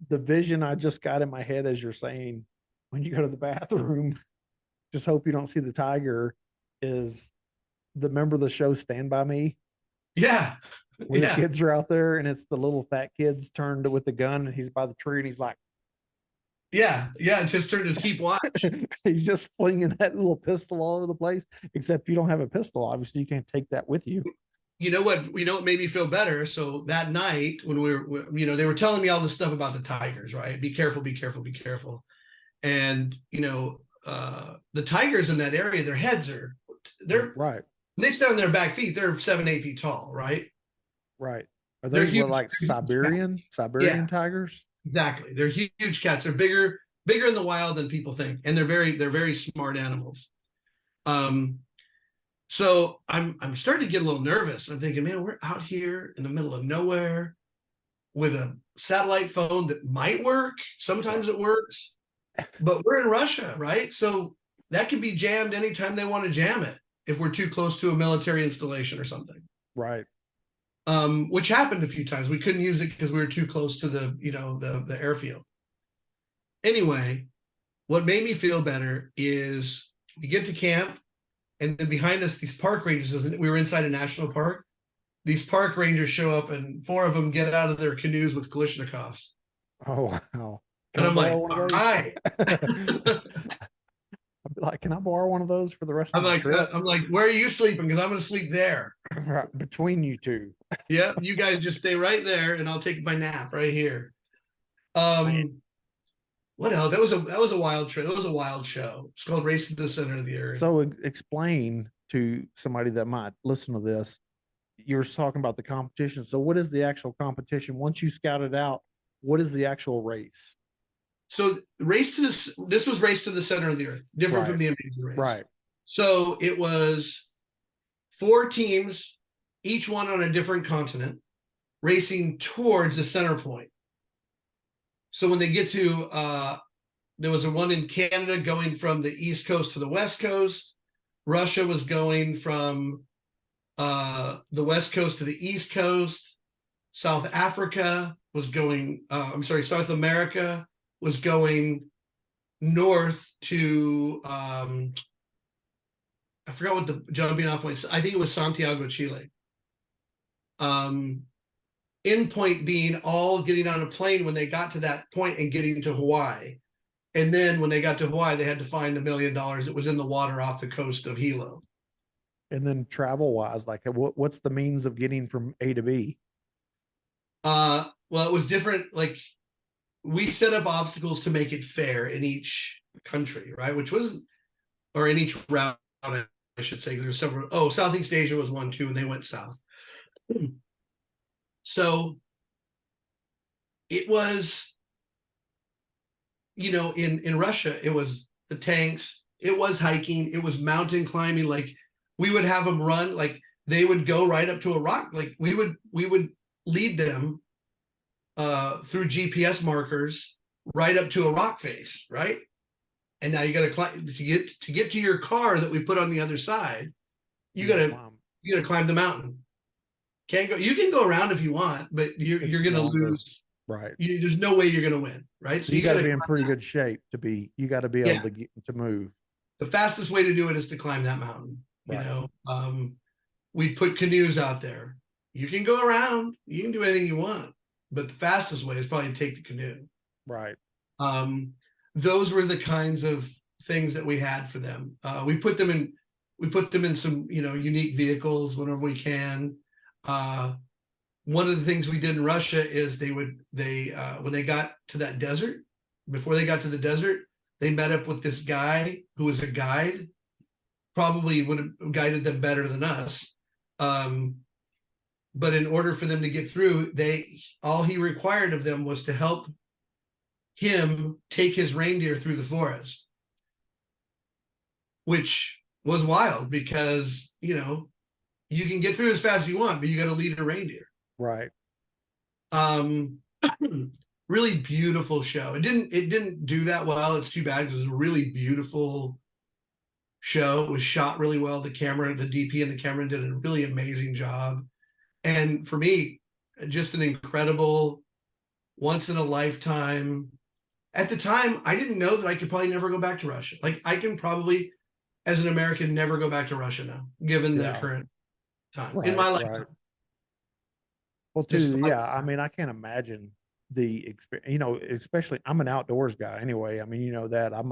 The vision I just got in my head as you're saying, when you go to the bathroom, just hope you don't see the tiger, is the member of the show Stand By Me, Yeah. when the Yeah. kids are out there and it's the little fat kids turned with the gun and he's by the tree and he's like, Yeah. Yeah. It's his turn to keep watch. he's just flinging that little pistol all over the place, except you don't have a pistol. Obviously, you can't take that with you. What made me feel better. So that night when they were telling me all this stuff about the tigers, right? Be careful, be careful, be careful. And, the tigers in that area, their heads they're right. When they stand on their back feet, they're 7, 8 feet tall, right? Right. Are They're they huge. like Siberian Yeah. tigers? Exactly. They're huge cats. They're bigger in the wild than people think. And they're very smart animals. So I'm starting to get a little nervous. I'm thinking, man, we're out here in the middle of nowhere with a satellite phone that might work. Sometimes it works, but we're in Russia, right? So that can be jammed anytime they want to jam it if we're too close to a military installation or something. Right. Which happened a few times. We couldn't use it because we were too close to the airfield. Anyway, what made me feel better is we get to camp, and then behind us, these park rangers, we were inside a national park. These park rangers show up, and 4 of them get out of their canoes with Kalashnikovs. Oh, wow. And I'm like, all right. I'd be like, can I borrow one of those for the rest of the trip? I'm like, where are you sleeping? Because I'm going to sleep there. Right, between you two. Yeah, you guys just stay right there, and I'll take my nap right here. What else? That was a wild trip. That was a wild show. It's called Race to the Center of the Earth. So explain to somebody that might listen to this. You were talking about the competition. So what is the actual competition? Once you scout it out, what is the actual race? So this was Race to the Center of the Earth, different from the Amazing Race. Right. So it was 4 teams, each one on a different continent, racing towards the center point. So when they get to, there was a one in Canada going from the East Coast to the West Coast. Russia was going from the West Coast to the East Coast. South Africa was going, South America was going north to, I forgot what the jumping off point, I think it was Santiago, Chile. End point being all getting on a plane when they got to that point and getting to Hawaii. And then when they got to Hawaii, they had to find the $1 million that was in the water off the coast of Hilo. And then travel wise, like what's the means of getting from A to B? Well, it was different. Like we set up obstacles to make it fair in each country, right? Or in each route, I should say. There's several. Oh, Southeast Asia was one too, and they went south. So it was, in Russia, it was the tanks, it was hiking, it was mountain climbing. Like we would have them run, like they would go right up to a rock. Like we would lead them through GPS markers right up to a rock face, right? And now you got to climb to get to your car that we put on the other side. You got to climb the mountain. Can't go. You can go around if you want, but you're going to lose. Right. There's no way you're going to win. Right. So you got to be in pretty good shape you got to be able to move. The fastest way to do it is to climb that mountain. Right. We put canoes out there. you can go around, you can do anything you want, but the fastest way is probably to take the canoe. Right. Um, those were the kinds of things that we had for them. We put them in some, unique vehicles whenever we can. One of the things we did in Russia is when they got to that desert, before they got to the desert, they met up with this guy who was a guide, probably would have guided them better than us. But in order for them to get through, all he required of them was to help him take his reindeer through the forest, which was wild because, you can get through as fast as you want, but you got to lead a reindeer. Right. Really beautiful show. It didn't do that well. It's too bad because it was a really beautiful show. It was shot really well. The DP and the camera did a really amazing job. And for me, just an incredible, once in a lifetime. At the time, I didn't know that I could probably never go back to Russia. Like, I can probably, as an American, never go back to Russia now, given the current time in my life. Right. Well, too, yeah. I mean, I can't imagine the experience. Especially I'm an outdoors guy anyway. I mean, that I'm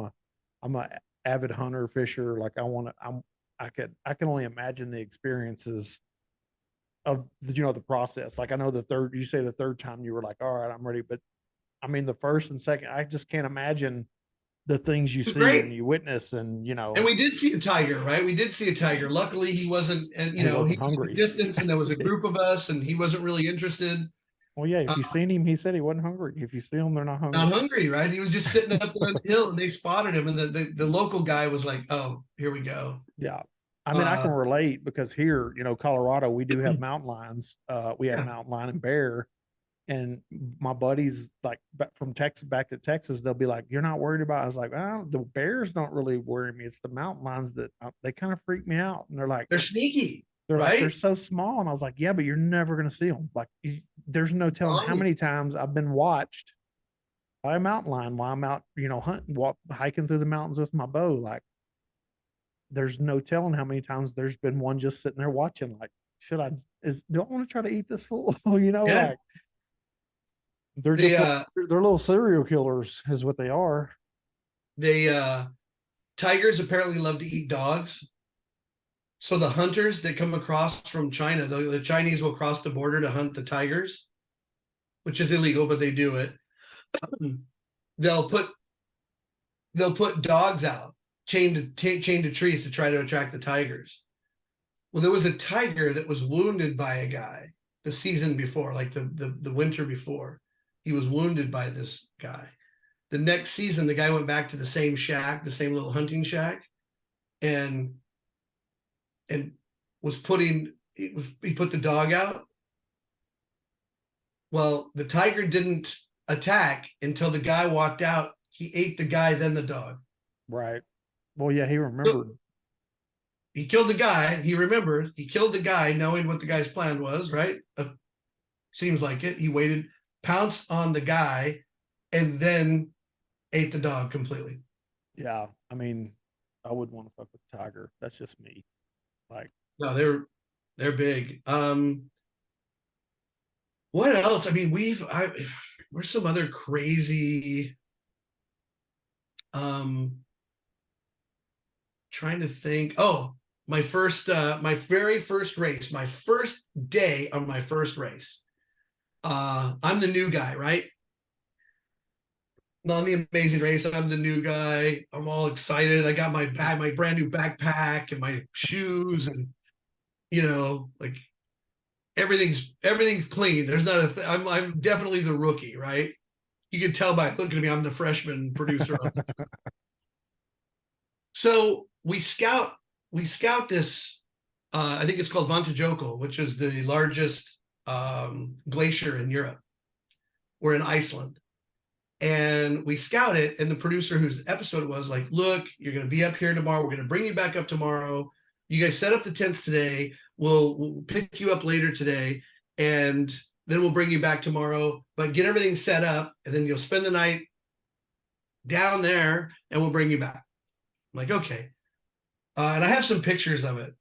a avid hunter, fisher. Like I can only imagine the experiences of the process. Like I know you say the third time you were like, all right, I'm ready. But I mean, the first and second, I just can't imagine the things you see and you witness and. And we did see a tiger, right? We did see a tiger. Luckily he wasn't, and he wasn't was hungry. at a distance and there was a group of us and he wasn't really interested. Well, yeah, if you seen him, he said he wasn't hungry. If you see him, they're not hungry. Not hungry, right? He was just sitting up there on the hill and they spotted him. And the local guy was like, oh, here we go. Yeah. I mean, I can relate because here, Colorado, we do have mountain lions. We have mountain lion and bear. And my buddies, like from Texas back to Texas, they'll be like, "You're not worried about?" I was like, "Oh, the bears don't really worry me. It's the mountain lions that they kind of freak me out." And they're like, "They're sneaky. They're right? like, they're so small." And I was like, "Yeah, but you're never going to see them. Like, there's no telling how many times I've been watched by a mountain lion while I'm out, hunting, hiking through the mountains with my bow. Like, there's no telling how many times there's been one just sitting there watching. Like, do I want to try to eat this fool? Like." They're they're little serial killers is what they are. Tigers apparently love to eat dogs. So the hunters that come across from China, the Chinese will cross the border to hunt the tigers, which is illegal, but they do it. They'll put dogs out chained to trees to try to attract the tigers. Well, there was a tiger that was wounded by a guy the season before, like the winter before. He was wounded by this guy. The next season, the guy went back to the same shack, the same little hunting shack, and he put the dog out. Well, the tiger didn't attack until the guy walked out. He ate the guy, then the dog. Right. Well, yeah, he remembered. So, he killed the guy. He remembered. He killed the guy knowing what the guy's plan was, right? Seems like it. He waited, pounced on the guy, and then ate the dog completely. Yeah. I mean, I wouldn't want to fuck with a tiger. That's just me. Like, no, they're big. What else? I mean, where's some other crazy, trying to think. Oh, my very first race, my first day on my first race. I'm the new guy, right? On the Amazing Race, I'm the new guy. I'm all excited. I got my brand new backpack and my shoes, and like everything's clean. There's not I'm definitely the rookie, right? You can tell by looking at me, I'm the freshman producer. So we scout this. I think it's called Vantajokul, which is the largest glacier in Europe. We're in Iceland. And we scout it, and the producer whose episode it was like, look, you're going to be up here tomorrow. We're going to bring you back up tomorrow. You guys set up the tents today. We'll pick you up later today, and then we'll bring you back tomorrow. But get everything set up, and then you'll spend the night down there, and we'll bring you back. I'm like, okay. And I have some pictures of it.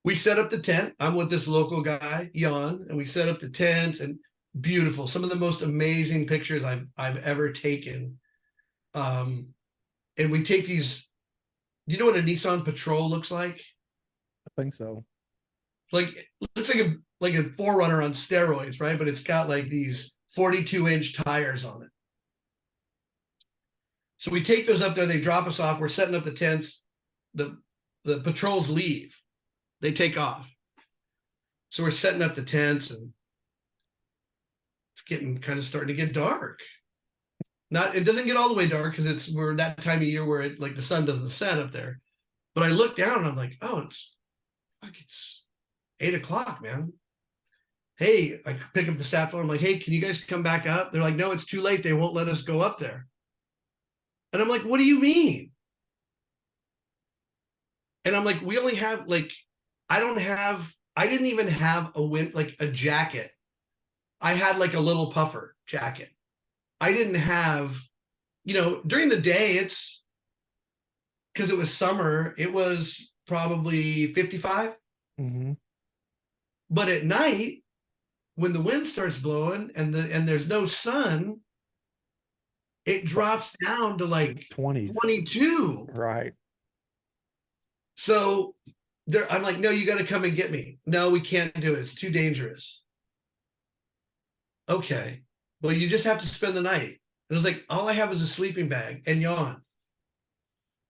We set up the tent. I'm with this local guy, Jan, and we set up the tent, and beautiful. Some of the most amazing pictures I've ever taken. And we take these. Do you know what a Nissan Patrol looks like? I think so. Like, it looks like a Forerunner on steroids, right? But it's got like these 42-inch tires on it. So we take those up there. They drop us off. We're setting up the tents. The patrols leave. They take off. So we're setting up the tents, and it's getting kind of starting to get dark. It doesn't get all the way dark because we're that time of year where like the sun doesn't set up there. But I look down and I'm like, oh, it's 8 o'clock, man. Hey, I pick up the sat phone. I'm like, hey, can you guys come back up? They're like, no, it's too late. They won't let us go up there. And I'm like, what do you mean? And I'm like, we only have I didn't even have a jacket. I had like a little puffer jacket. I didn't have, during the day, it's because it was summer, it was probably 55. Mm-hmm. But at night, when the wind starts blowing and there's no sun, it drops down to like 20s. 22. Right. So I'm like, no, you got to come and get me. No, we can't do it. It's too dangerous. Okay. Well, you just have to spend the night. And I was like, all I have is a sleeping bag and Jan.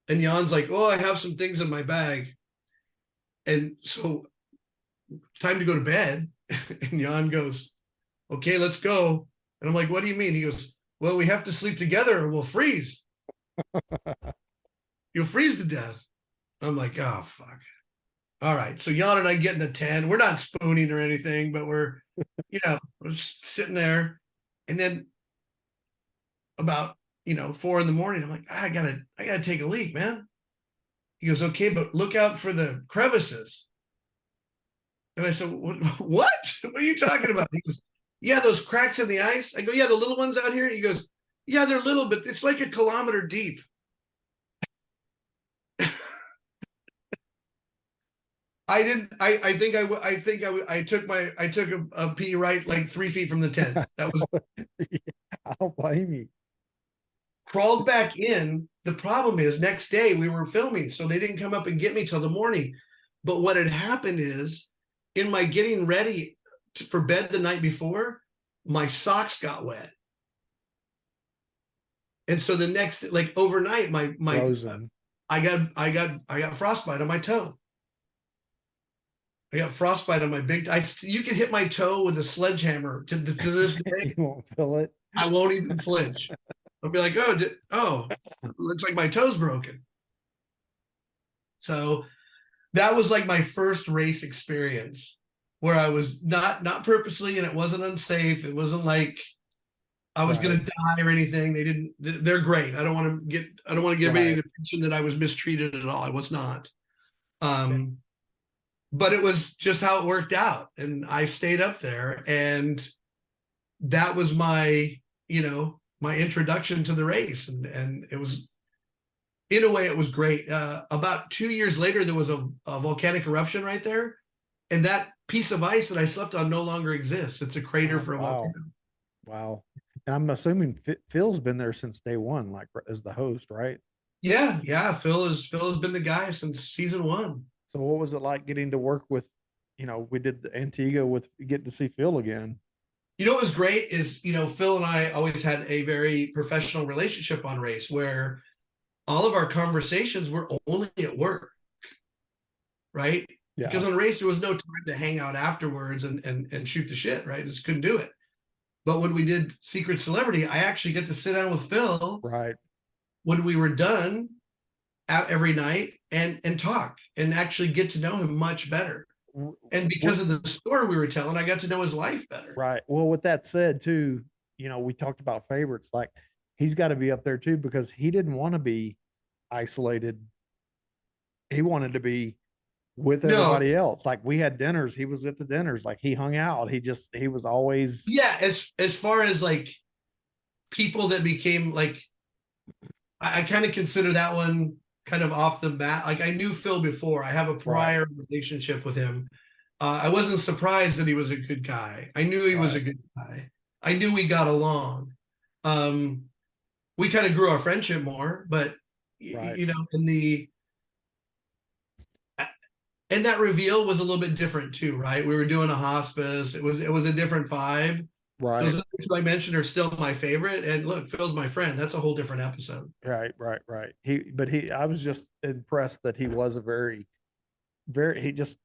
And Jan's like, oh, I have some things in my bag. And so time to go to bed. And Jan goes, okay, let's go. And I'm like, what do you mean? He goes, well, we have to sleep together or we'll freeze. You'll freeze to death. I'm like, oh, fuck. All right. So Jan and I get in the tent. We're not spooning or anything, but we're just sitting there. And then about, 4 a.m, I'm like, I gotta take a leak, man. He goes, okay, but look out for the crevices. And I said, what? What are you talking about? He goes, yeah, those cracks in the ice. I go, yeah, the little ones out here. He goes, yeah, they're little, but it's like a kilometer deep. I didn't. I took a pee right like 3 feet from the tent. That was. I don't blame you. Crawled back in. The problem is next day we were filming, so they didn't come up and get me till the morning. But what had happened is, in my getting ready for bed the night before, my socks got wet, and so the next overnight, my Frozen. I got frostbite on my toe. I got frostbite on my big. You can hit my toe with a sledgehammer to this day. You won't feel it. I won't even flinch. I'll be like, looks like my toe's broken. So that was like my first race experience where I was not purposely, and it wasn't unsafe. It wasn't like I was going to die or anything. They're great. I don't want to give any impression that I was mistreated at all. I was not. But it was just how it worked out. And I stayed up there, and that was my introduction to the race. And it was, in a way, it was great. About 2 years later, there was a volcanic eruption right there. And that piece of ice that I slept on no longer exists. It's a crater for a volcano. Wow. And I'm assuming Phil's been there since day one, like as the host, right? Yeah. Phil has been the guy since season 1. So what was it like getting to work with, we did the Antigua with getting to see Phil again? What was great is, Phil and I always had a very professional relationship on race where all of our conversations were only at work, right? Yeah. Because on race, there was no time to hang out afterwards and shoot the shit, right? Just couldn't do it. But when we did Secret Celebrity, I actually get to sit down with Phil. Right. When we were done every night and talk and actually get to know him much better. And because of the story we were telling, I got to know his life better. Right. Well, with that said, too, we talked about favorites. Like, he's got to be up there, too, because he didn't want to be isolated. He wanted to be with everybody else. Like, we had dinners. He was at the dinners. Like, he hung out. He was always. Yeah. As far as like people that became like, I kind of consider that one kind of off the mat. Like I knew Phil before. I have a Right. prior relationship with him. I wasn't surprised that he was a good guy. I knew he was a Right. good guy. I knew we got along. Um, we kind of grew our friendship more, but Right. you know, and that reveal was a little bit different too, right? We were doing a hospice. It was a different vibe. Right. Those others I mentioned are still my favorite. And look, Phil's my friend. That's a whole different episode. Right. Right. Right. I was just impressed that he was a he just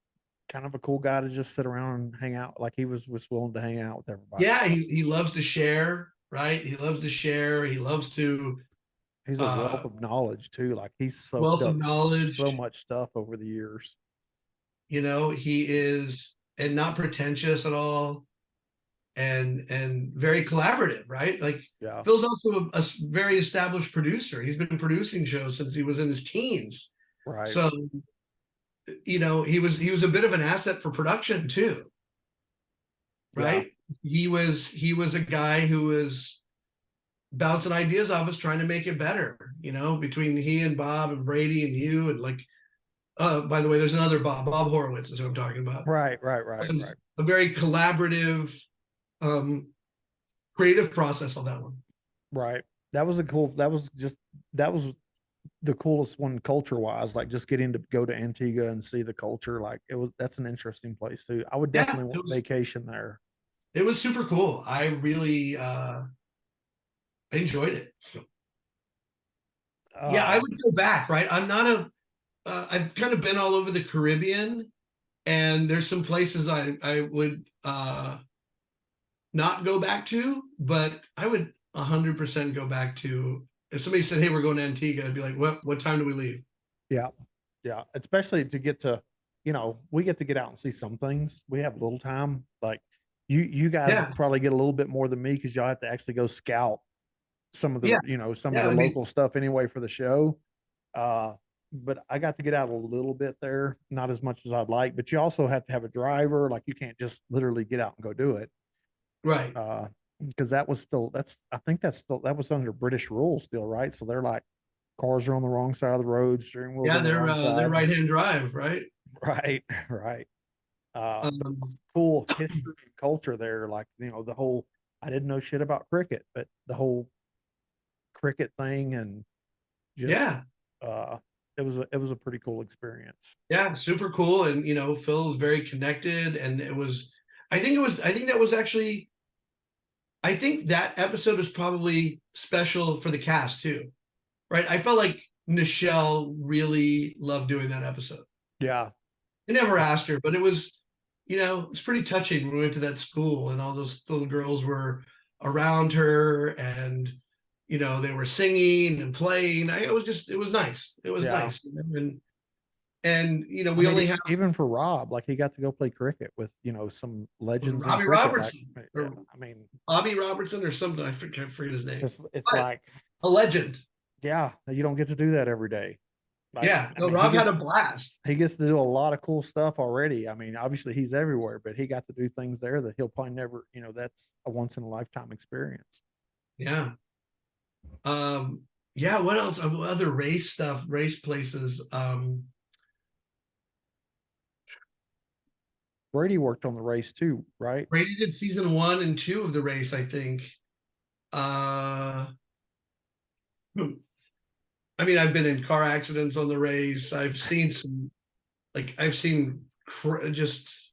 kind of a cool guy to just sit around and hang out. Like he was willing to hang out with everybody. Yeah, he loves to share, right? He loves to share. He loves to He's a wealth uh of knowledge too. Like he's soaked wealth of up so knowledge. much stuff over the years. You know, he is and not pretentious at all, and very collaborative, right? Like Yeah. Phil's also a very established producer. He's been producing shows since he was in his teens. Right. So, you know, he was a bit of an asset for production too, Yeah. right? He was a guy who was bouncing ideas off us, trying to make it better. You know, between he and Bob and Brady and you and like, by the way, there's another Bob Horowitz is who I'm talking about. Right. Right. Right. It was Right. a very collaborative, um, creative process on that one. Right. That was the coolest one culture wise, like just getting to go to Antigua and see the culture. Like that's an interesting place too. I would Yeah, definitely vacation there. it was super cool. I really enjoyed it. Yeah, I Uh, would go back, right? I've kind of been all over the Caribbean, and there's some places I would not go back to, but I would 100% go back to. If somebody said, "Hey, we're going to Antigua," I'd be like, "What time do we leave?" yeah. Yeah. Especially to get to, we get to get out and see some things. We have little time. Like you guys Yeah, probably get a little bit more than me because y'all have to actually go scout some of yeah, some of yeah. the I mean, local stuff anyway for the show. Uh, but I got to get out a little bit there, not as much as I'd like. But you also have to have a driver. Like you can't just literally get out and go do it. right. Because I think that was under British rule still, right? So they're like cars are on the wrong side of the road, steering wheels Yeah, on the wrong they're side. right hand drive, right? Right, right. But Um, cool history and culture there. Like, the whole, I didn't know shit about cricket, but the whole cricket thing and just, yeah, uh, it was a pretty cool experience. yeah, super cool. And you know, Phil was very connected, and it was. I think that was actually. I think that episode was probably special for the cast too, right? I felt like Nichelle really loved doing that episode. Yeah. I never asked her, but it was, you know, it's pretty touching when we went to that school and all those little girls were around her and you know they were singing and playing. It was nice. It was Yeah. nice. You know? And you know I we mean, only have even for Rob, like he got to go play cricket with, some legends in Robbie cricket. Like, Robertson yeah, or I mean, Bobby Robertson or something. I forget his name. it's But like, a legend. yeah, you don't get to do that every day. Like, Yeah. I No, mean, Rob had a blast. he gets to do a lot of cool stuff already. I mean, obviously he's everywhere, but he got to do things there that he'll probably never, that's a once in a lifetime experience. Yeah. Um, yeah, what else? Other race stuff, race places. Brady worked on the race too, right? Brady did season 1 and 2 of the race, I think. Uh, I mean, I've been in car accidents on the race. I've seen some, like, I've seen just,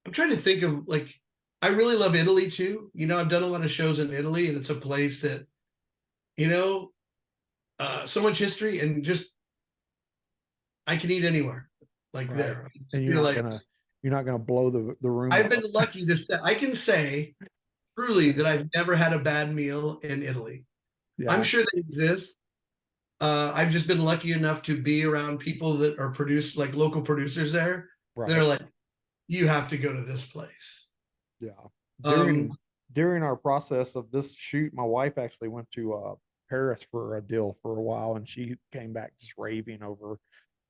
I'm trying to think of, like, I really love Italy too. You know, I've done a lot of shows in Italy, and it's a place that, you know, so much history and just, I can eat anywhere, like Right. there. I And just feel like you're not gonna blow the room I've been up. lucky to say, I can say truly that I've never had a bad meal in Italy. I'm Yeah. sure they exist. I've just been lucky enough to be around people that are produced like local producers there. They're Right. like, you have to go to this place. Yeah. Um, During our process of this shoot, my wife actually went to Paris for a deal for a while, and she came back just raving over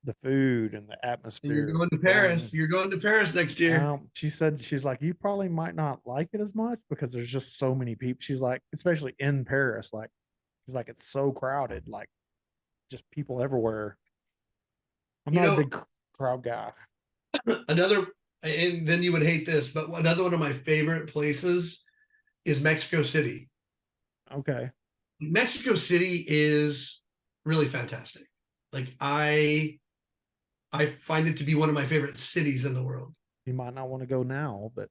the food and the and you're atmosphere. going to Paris. You're going to Paris next year. She said she's like, you probably might not like it as much because there's just so many people. She's like, especially in Paris, like she's like it's so crowded. Like just people everywhere. I'm You not a know, big crowd guy. another, and then you would hate this, but another one of my favorite places is Mexico City. Okay. Mexico City is really fantastic. Like I find it to be one of my favorite cities in the world. You might not want to go now, but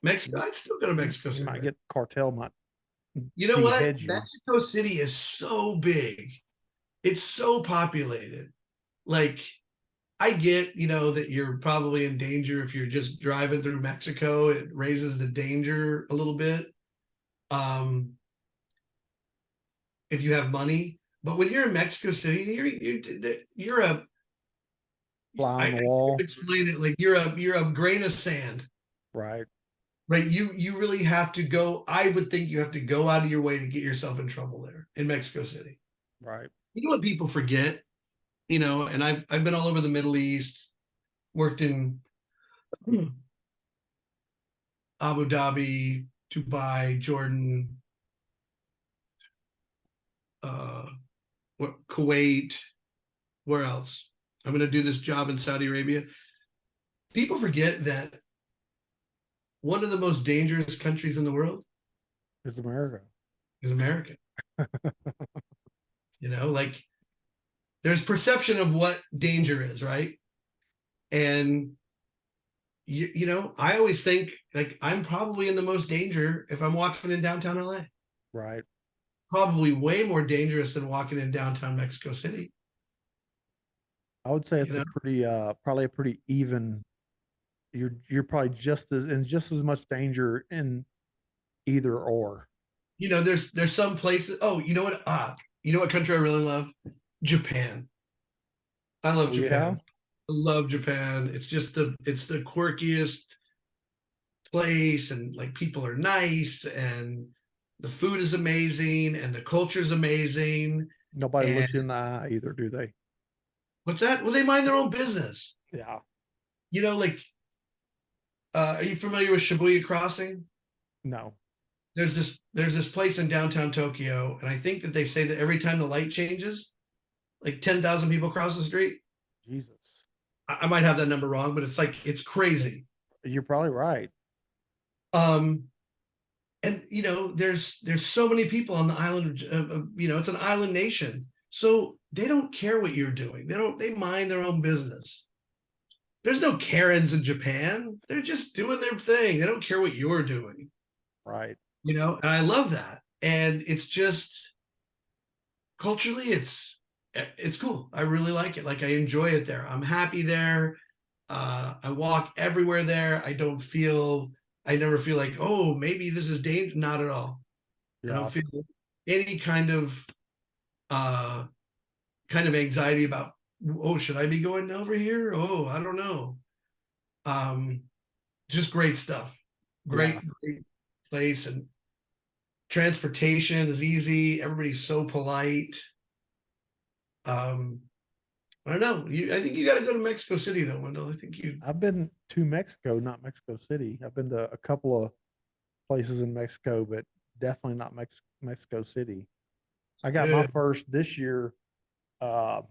Mexico, you, I'd still go to Mexico you City, might man. get cartel might You know what? behead you. Mexico City is so big. It's so populated. Like I get, that you're probably in danger if you're just driving through Mexico. It raises the danger a little bit. Um, if you have money, but when you're in Mexico City, you're a Fly on I the can wall. explain it like you're a grain of sand, Right. right? You really have to go. I would think you have to go out of your way to get yourself in trouble there in Mexico City. Right. You know what people forget, and I've been all over the Middle East, worked in Abu Dhabi, Dubai, Jordan, uh, Kuwait, where else? I'm going to do this job in Saudi Arabia. People forget that one of the most dangerous countries in the world It's America. is America. Like there's perception of what danger is, right? And I always think like I'm probably in the most danger if I'm walking in downtown LA. Right. Probably way more dangerous than walking in downtown Mexico City. I would say You it's a know, pretty probably a pretty even. You're probably just as much danger in either or. there's some places. Oh, you know what? You know what country I really love? Japan. I love Oh yeah. Japan. I love Japan. It's the quirkiest place, and like people are nice, and the food is amazing, and the culture is amazing. Nobody And looks you in the eye either, do they? what's that? Well, they mind their own business. Yeah. Like, are you familiar with Shibuya Crossing? No. There's this place in downtown Tokyo, and I think that they say that every time the light changes, like 10,000 people cross the street. Jesus. I might have that number wrong, but it's crazy. You're probably right. Um, and there's so many people on the island it's an island nation, so they don't care what you're doing. They mind their own business. There's no Karens in Japan. They're just doing their thing. They don't care what you're doing. Right. And I love that. And it's just culturally, it's cool. I really like it. Like I enjoy it there. I'm happy there. I walk everywhere there. I never feel like, oh, maybe this is dangerous. Not at all. I don't Yeah. feel any uh kind of anxiety about, oh, should I be going over here? Oh, I don't know. Um, just great stuff. Yeah. Great place, and transportation is easy. Everybody's so polite. Um, I don't know. I think you got to go to Mexico City though, Wendell. I think you. I've been to Mexico, not Mexico City. I've been to a couple of places in Mexico, but definitely not Mexico City. I got my Uh, first this year uh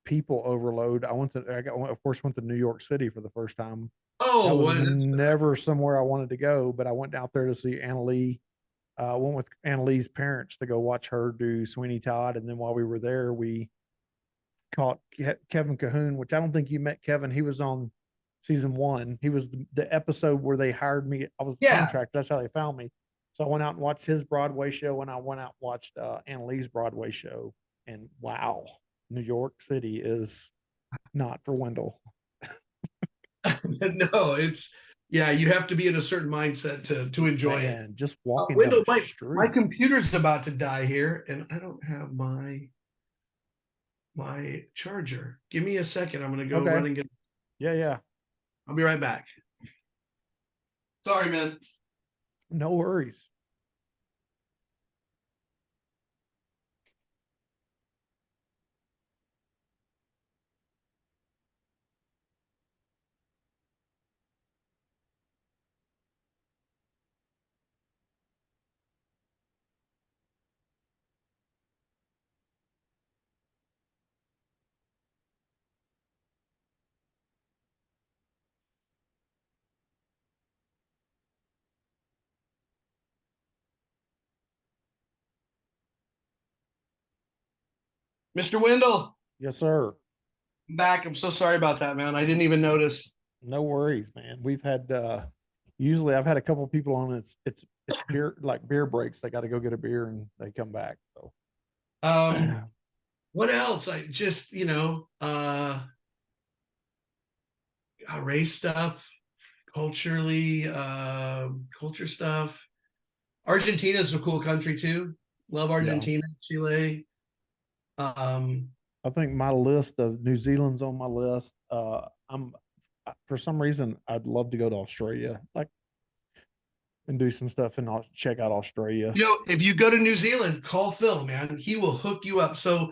people overload. Of course went to New York City for the first time. That oh, was what? never somewhere I wanted to go, but I went out there to see Anna Lee. Went with Anna Lee's parents to go watch her do Sweeney Todd, and then while we were there, we caught Kevin Cahoon, which I don't think you met Kevin. He was on season one. He was the episode where they hired me. I was Yeah, contracted. That's how they found me. So I went out and watched his Broadway show, and I went out and watched Anna Lee's Broadway show. And wow, New York City is not for Wendell. no, yeah. You have to be in a certain mindset to enjoy it. Man, just walking down Wendell, the my street. computer's about to die here, and I don't have my charger. Give me a second. I'm gonna go Okay. run and get. Yeah, yeah. I'll be right back. Sorry, man. No worries. Mr. Wendell, Yes, sir. I'm back. I'm so sorry about that, man. I didn't even notice. No worries, man. We've had usually I've had a couple of people on. It's beer like beer breaks. They got to go get a beer and they come back. So Um, what else? I just, race stuff, culturally, culture stuff. Argentina's a cool country too. Love yeah, Argentina, Chile. Um, I think my list of New Zealand's on my list. I'm for some reason I'd love to go to Australia, like and do some stuff and check out Australia. if you go to New Zealand, call Phil, man. He will hook you up. So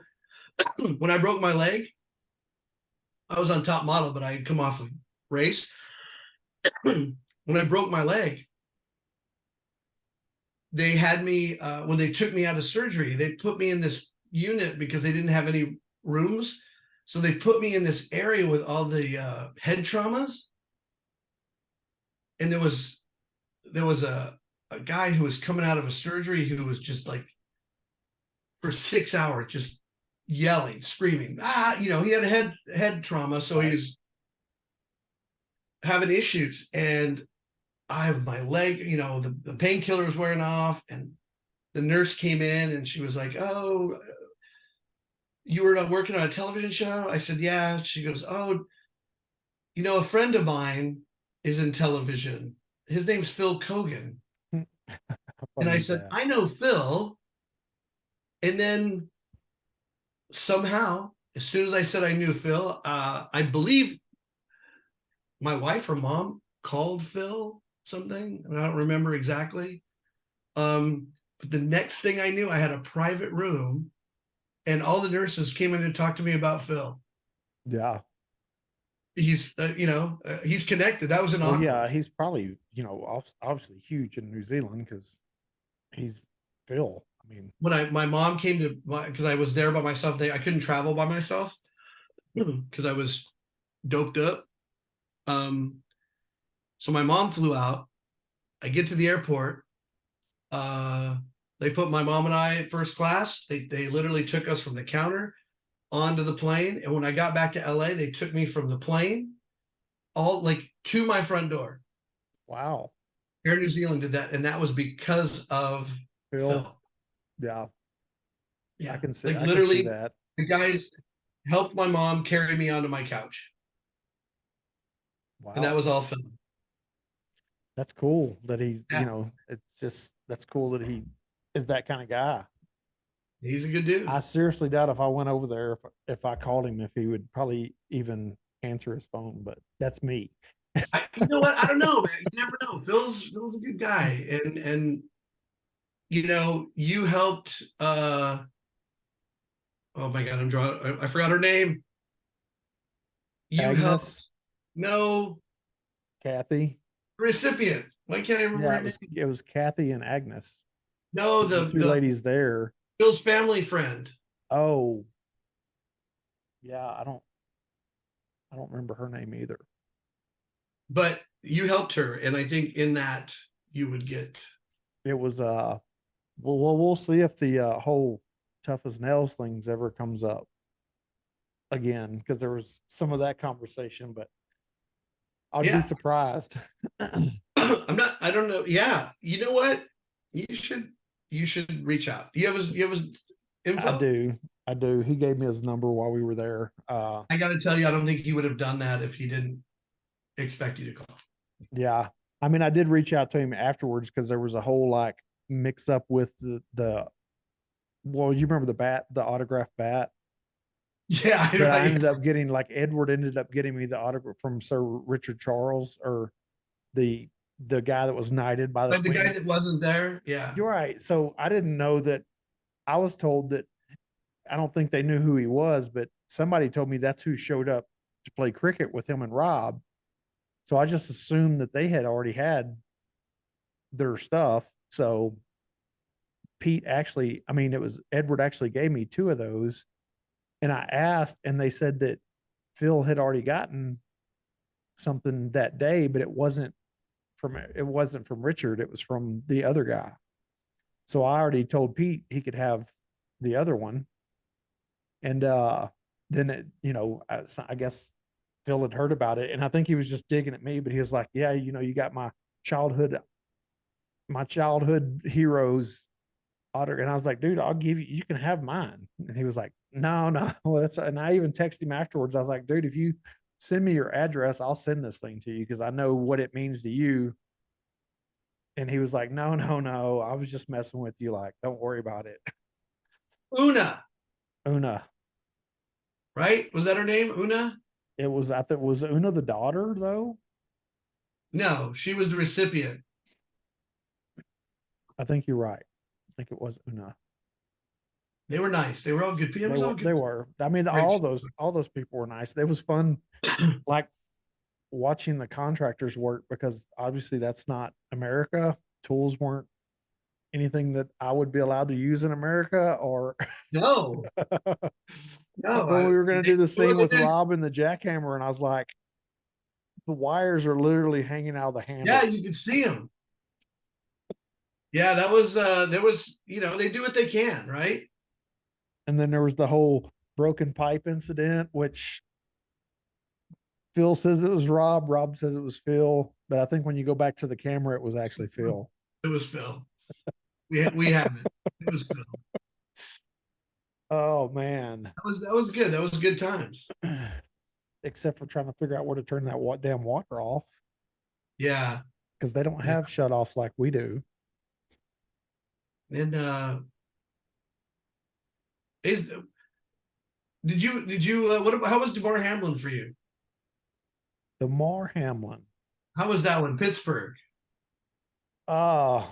when I broke my leg, I was on top model, but I had come off of race. When I broke my leg, they had me when they took me out of surgery, they put me in this unit because they didn't have any rooms. So they put me in this area with all the head traumas. And there was a guy who was coming out of a surgery who was just like for 6 hours just yelling, screaming. He had a head trauma, so Right. he's having issues. And I have my leg, the painkiller was wearing off, and the nurse came in and she was like, "Oh, you were working on a television show?" I said, "Yeah." She goes, "Oh, a friend of mine is in television. His name's Phil Kogan." How And funny I is said, that? "I know Phil." And then somehow, as soon as I said I knew Phil, I believe my wife or mom called Phil something. I don't remember exactly. But the next thing I knew, I had a private room, and all the nurses came in to talk to me about Phil. Yeah. He's connected. That was in Well, Auckland. yeah, he's probably, obviously huge in New Zealand because he's Phil. I mean, When my mom came to because I was there by myself, I couldn't travel by myself because I was doped up. Um, so my mom flew out. I get to the airport. Uh, they put my mom and I at first class. They literally took us from the counter onto the plane. And when I got back to LA, they took me from the plane all like to my front door. wow. Air New Zealand did that, and that was because of Phil, Phil. yeah, Yeah, like I can see literally, that. the guys helped my mom carry me onto my couch, and that Wow. was all Phil. That's cool that Yeah, it's just that's cool that he is that kind of guy. he's a good I dude. seriously doubt if I went over there, if I called him, if he would probably even answer his phone, but that's me. You know what? I don't know, man. You never know. Phil's a good guy, and you helped. Oh my God, I'm drawing. I forgot her name. You helped. Agnes, No, Kathy. recipient. Why can't I remember Yeah, her name? it was Kathy and Agnes, No, the the two the ladies there. Phil's family friend. Oh, yeah, I don't remember her name either. But you helped her, and I think in that you would get. It was we'll see if the whole tough as nails things ever comes up again because there was some of that conversation, but I'd be Yeah, surprised. I'm not. I don't know. Yeah, you know what? You should you should reach out. Do you have his I info? do. I do. He gave me his number while we were there. I got to tell you, I don't think he would have done that if he didn't expect you to call. Yeah. I mean, I did reach out to him afterwards because there was a whole like mix up with well, you remember the bat, the autograph bat Yeah, that I right. ended up getting, like Edward ended up getting me the autograph from Sir Richard Charles or the the guy that was knighted by the Like the guy Queen. that wasn't there. Yeah. You're right. So I didn't know that. I was told that I don't think they knew who he was, but somebody told me that's who showed up to play cricket with him and Rob. So I just assumed that they had already had their stuff. So Pete actually, I mean, it was Edward actually gave me two of those. And I asked, and they said that Phil had already gotten something that day, but it wasn't from Richard, it was from the other guy. So I already told Pete he could have the other one. And then I guess Phil had heard about it, and I think he was just digging at me, but he was like, "Yeah, you got childhood, my childhood heroes otter," and I was like, "Dude, I'll give you. You can have mine." And he was like, "No, no, that's." And I even texted him afterwards. I was like, "Dude, if you send me your address, I'll send this thing to you because I know what it means to you." And he was like, "No, no, no. I was just messing with you. Like, don't worry about it." Una, Una. right? Was that her name? Una? It was, I think, was Una the daughter though? No, she was the recipient. I think you're right. I think it was Una. They were nice. They were all good people. It They was were, all good. they were. I mean, Great. all those people were nice. It was fun, like watching the contractors work because obviously that's not America. Tools weren't anything that I would be allowed to use in America or No, no. when we were going to They, do the well, scene with Rob and the jackhammer, and I was like, the wires are literally hanging out of the yeah, handle. you could see them. Yeah, that was there was, they do what they can, right? And then there was the whole broken pipe incident, which Phil says it was Rob. Rob says it was Phil. But I think when you go back to the camera, it was actually Phil. It was Phil. We had it. It was Phil. Oh man. That was good. That was good times. Except for trying to figure out where to turn that damn water off Yeah. because they don't Yeah. have shut offs like we do. And is did you how was DeMar Hamlin for you? DeMar Hamlin. How was that one? Pittsburgh. Uh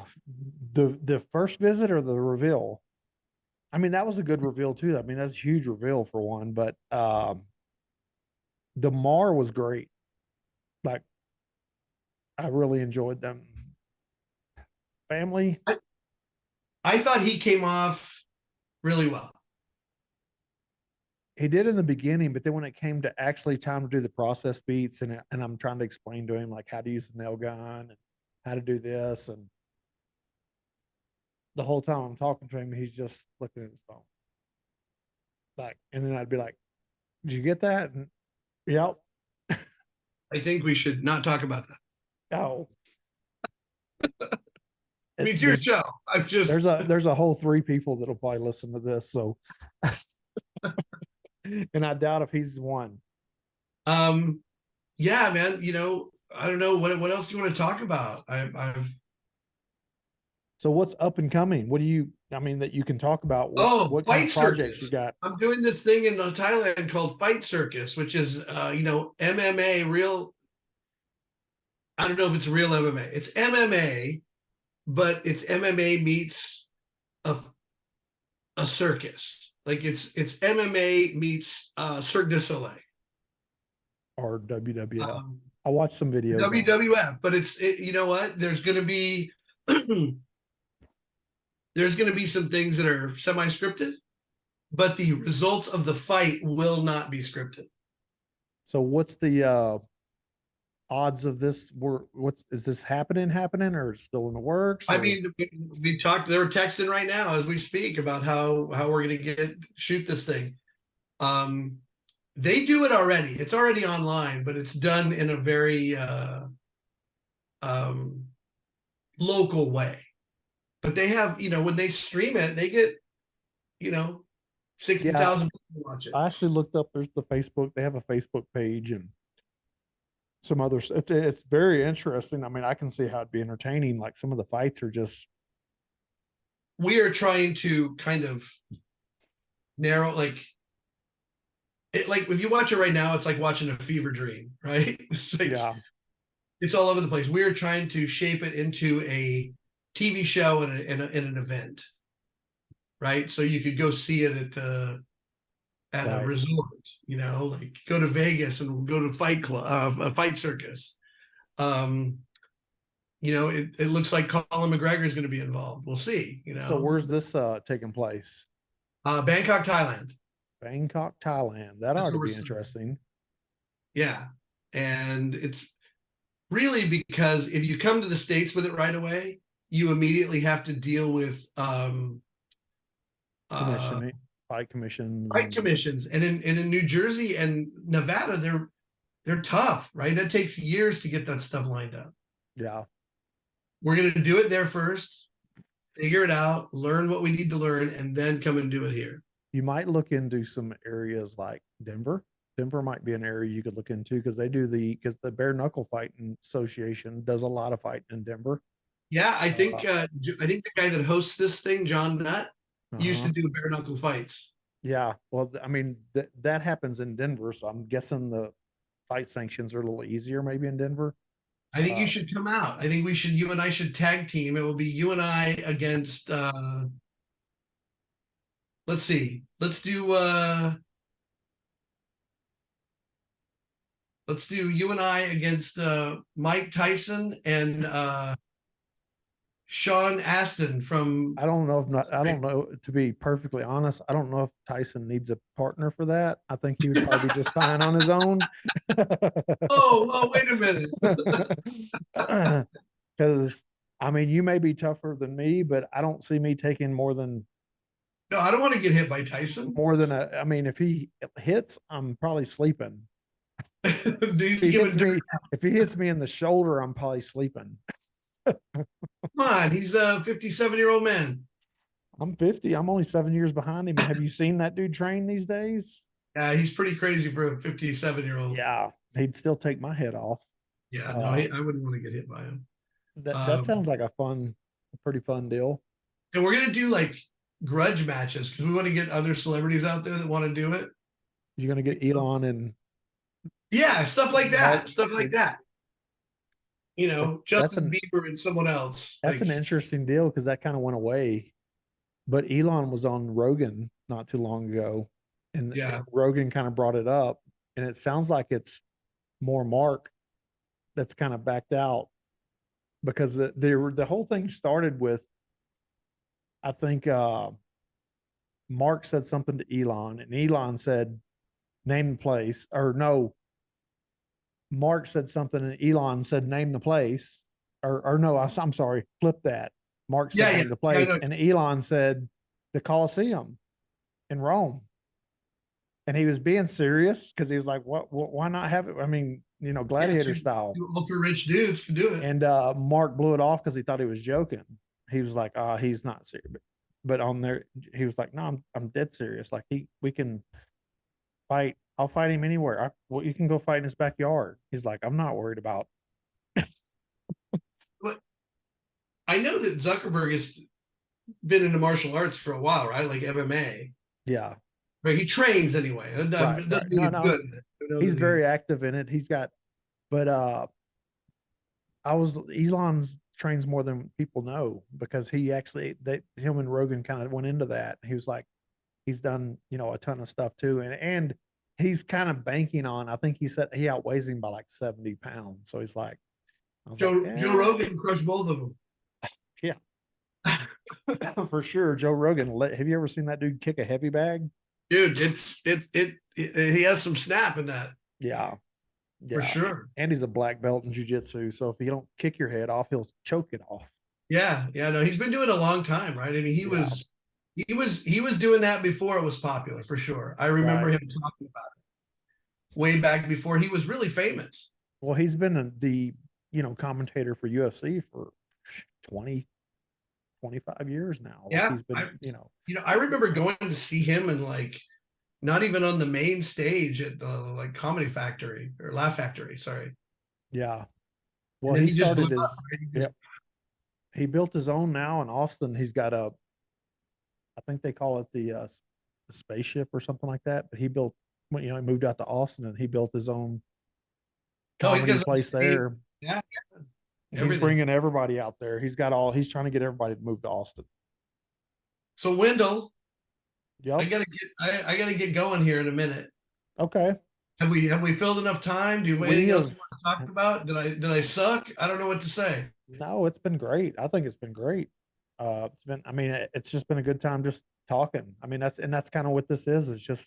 the first visit or the reveal? I mean, that was a good reveal too. I mean, that's a huge reveal for one, but DeMar was great. Like I really enjoyed them. Family. I thought he came off really well. He did in the beginning, but then when it came to actually time to do the process beats and I'm trying to explain to him like how to use the nail gun and how to do this, and the whole time I'm talking to him, he's just looking at his phone. Like, and then I'd be like, "Did you get that?" And yep. I think we should not talk about that. Oh, I mean, it's your show. I'm just there's a whole three people that'll probably listen to this. So, and I doubt if he's one. um yeah, man, I don't know what else do you want to talk about. I've So what's up and coming? What do you? I mean, that you can talk about what kind Fight of projects you Circus. got? I'm doing this thing in Thailand called Fight Circus, which is MMA real. I don't know if it's real MMA. It's MMA, but it's MMA meets a circus. Like it's MMA meets Cirque du Soleil. Or WWF? Um, I watched some videos. WWF, but you know what? There's going to be there's going to be some things that are semi-scripted, but the results of the fight will not be scripted. So what's the odds of this? What's is this happening or still in the works? I Or mean, we talked. They're texting right now as we speak about how we're going to shoot this thing. They do it already. It's already online, but it's done in a very local way. But they have, when they stream it, they get, 60,000 people watch it. I actually looked up. There's the Facebook. They have a Facebook page and some others. It's very interesting. I mean, I can see how it'd be entertaining. Like some of the fights are just. We are trying to kind of narrow, like if you watch it right now, it's like watching a fever dream, right? It's like, Yeah. It's all over the place. We're trying to shape it into a TV show and an event, right? So you could go see it at a resort, like go to Vegas and go to Fight Club, a Fight Circus. It looks like Colin McGregor is going to be involved. We'll see. So where's this taking place? Bangkok, Thailand. Bangkok, Thailand. That ought to be interesting. Yeah, and it's really because if you come to the States with it right away, you immediately have to deal with Commissioning. fight commissions. Fight commissions. And in New Jersey and Nevada, they're tough, right? That takes years to get that stuff lined up. Yeah. We're gonna do it there first, figure it out, learn what we need to learn, and then come and do it here. You might look into some areas like Denver. Denver might be an area you could look into because because the Bare Knuckle Fighting Association does a lot of fighting in Denver. Yeah, I think the guy that hosts this thing, John Nutt, used Uh-huh. to do bare knuckle fights. Yeah, well, I mean that happens in Denver, so I'm guessing the fight sanctions are a little easier maybe in Denver. I think you Uh, should come out. I think you and I should tag team. It will be you and I against let's see. Let's do you and I against Mike Tyson and Sean Astin from I don't know if not. I don't know. To be perfectly honest, I don't know if Tyson needs a partner for that. I think he would probably be just fine on his own. Oh, wait a minute. Because I mean, you may be tougher than me, but I don't see me taking No, I don't want to get hit by Tyson. more than a. I mean, if he hits, I'm probably sleeping. He's If he hits me in the shoulder, I'm probably sleeping. come on, he's a 57-year-old man. I'm 50. I'm only 7 years behind him. Have you seen that dude train these days? Yeah, he's pretty crazy for a 57-year-old. Yeah, he'd still take my head off. Yeah, no, I wouldn't want to get hit by him. That sounds like a pretty fun deal. And we're gonna do like grudge matches because we want to get other celebrities out there that want to do it. You're gonna get Elon and Yeah, stuff like that. Mark- Stuff like that. You know, Justin an- Bieber and someone else. that's Like, an interesting deal because that kind of went away. But Elon was on Rogan not too long ago, and yeah. Rogan kind of brought it up, and it sounds like it's more Mark that's kind of backed out because the whole thing started with, I think Mark said something to Elon, and Elon said, "Name the place," or no, Mark said something, and Elon said, "Name the place," or no, I'm sorry, flip that. Mark said, Yeah, "Name the yeah, I place," know. and Elon said, "The Colosseum in Rome." And he was being serious because he was like, "What? Why not have it? I mean, gladiator style." Two ultra rich dudes can do it. And Mark blew it off because he thought he was joking. He was like, he's not serious." But on there, he was like, "No, I'm dead serious. Like we can fight. I'll fight him anywhere. You can go fight in his backyard." He's like, "I'm not worried about." But I know that Zuckerberg has been into martial arts for a while, right? Like MMA. Yeah, Right. He trains anyway. It doesn't right. mean No, he's good. he's very active in it. But Elon's trains more than people know because him and Rogan kind of went into that. He was like, he's done, a ton of stuff too. And he's kind of banking on, I think he said he outweighs him by like 70 pounds. So he's like, Joe Rogan crushed both of them. Yeah, for sure. Joe Rogan. Have you ever seen that dude kick a heavy bag? Dude, he has some snap in that. Yeah. For sure. And he's a black belt in jujitsu. So if you don't kick your head off, he'll choke it off. Yeah, no, he's been doing it a long time, right? I mean, he was doing that before it was popular, for sure. I remember him talking about it way back before he was really famous. Well, he's been the commentator for UFC for 20, 25 years now. Yeah, he's been, I remember going to see him and like not even on the main stage at the like Comedy Factory or Laugh Factory. Sorry. Yeah. Well, he started his. Yep. He built his own now in Austin. He's got I think they call it the spaceship or something like that. But he moved out to Austin and he built his own comedy place there. Yeah. He's bringing everybody out there. He's trying to get everybody to move to Austin. So Wendell, yep. I gotta get going here in a minute. Okay. Have we filled enough time? Do you have anything else you want to talk about? Did I suck? I don't know what to say. No, it's been great. I think it's been great. It's just been a good time just talking. I mean, that's kind of what this is. It's just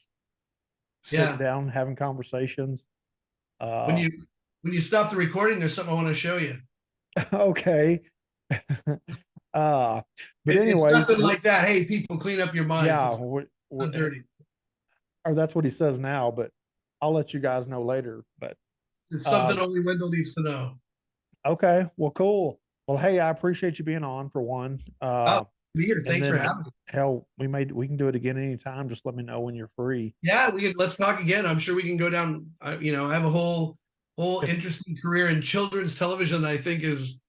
sitting down, having conversations. When you stop the recording, there's something I want to show you. Okay. But anyway, it's nothing like that. Hey, people, clean up your minds. Yeah, Not dirty. or that's what he says now, but I'll let you guys know later. But It's uh, something only Wendell needs to know. okay, well, cool. Well, hey, I appreciate you being on for one. Oh, be here. And Thanks for then having me. hell, we can do it again anytime. Just let me know when you're free. Yeah, let's talk again. I'm sure we can go down. I have a whole If interesting career in children's television that I think is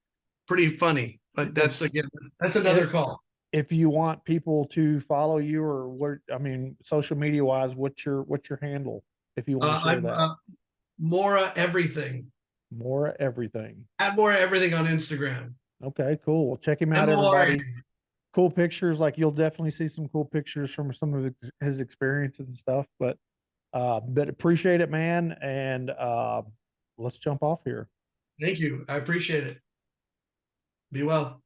pretty funny. But that's if again, that's another if, call. if you want people to follow you or what, I mean, social media wise, what's your handle? If you want to share I'm that. Mora everything. More everything. At Mora everything on Instagram. Okay, cool. Well, check him out, MORA. everybody. Cool pictures. Like you'll definitely see some cool pictures from some of his experiences and stuff. But appreciate it, man. And let's jump off here. Thank you. I appreciate it. Be well.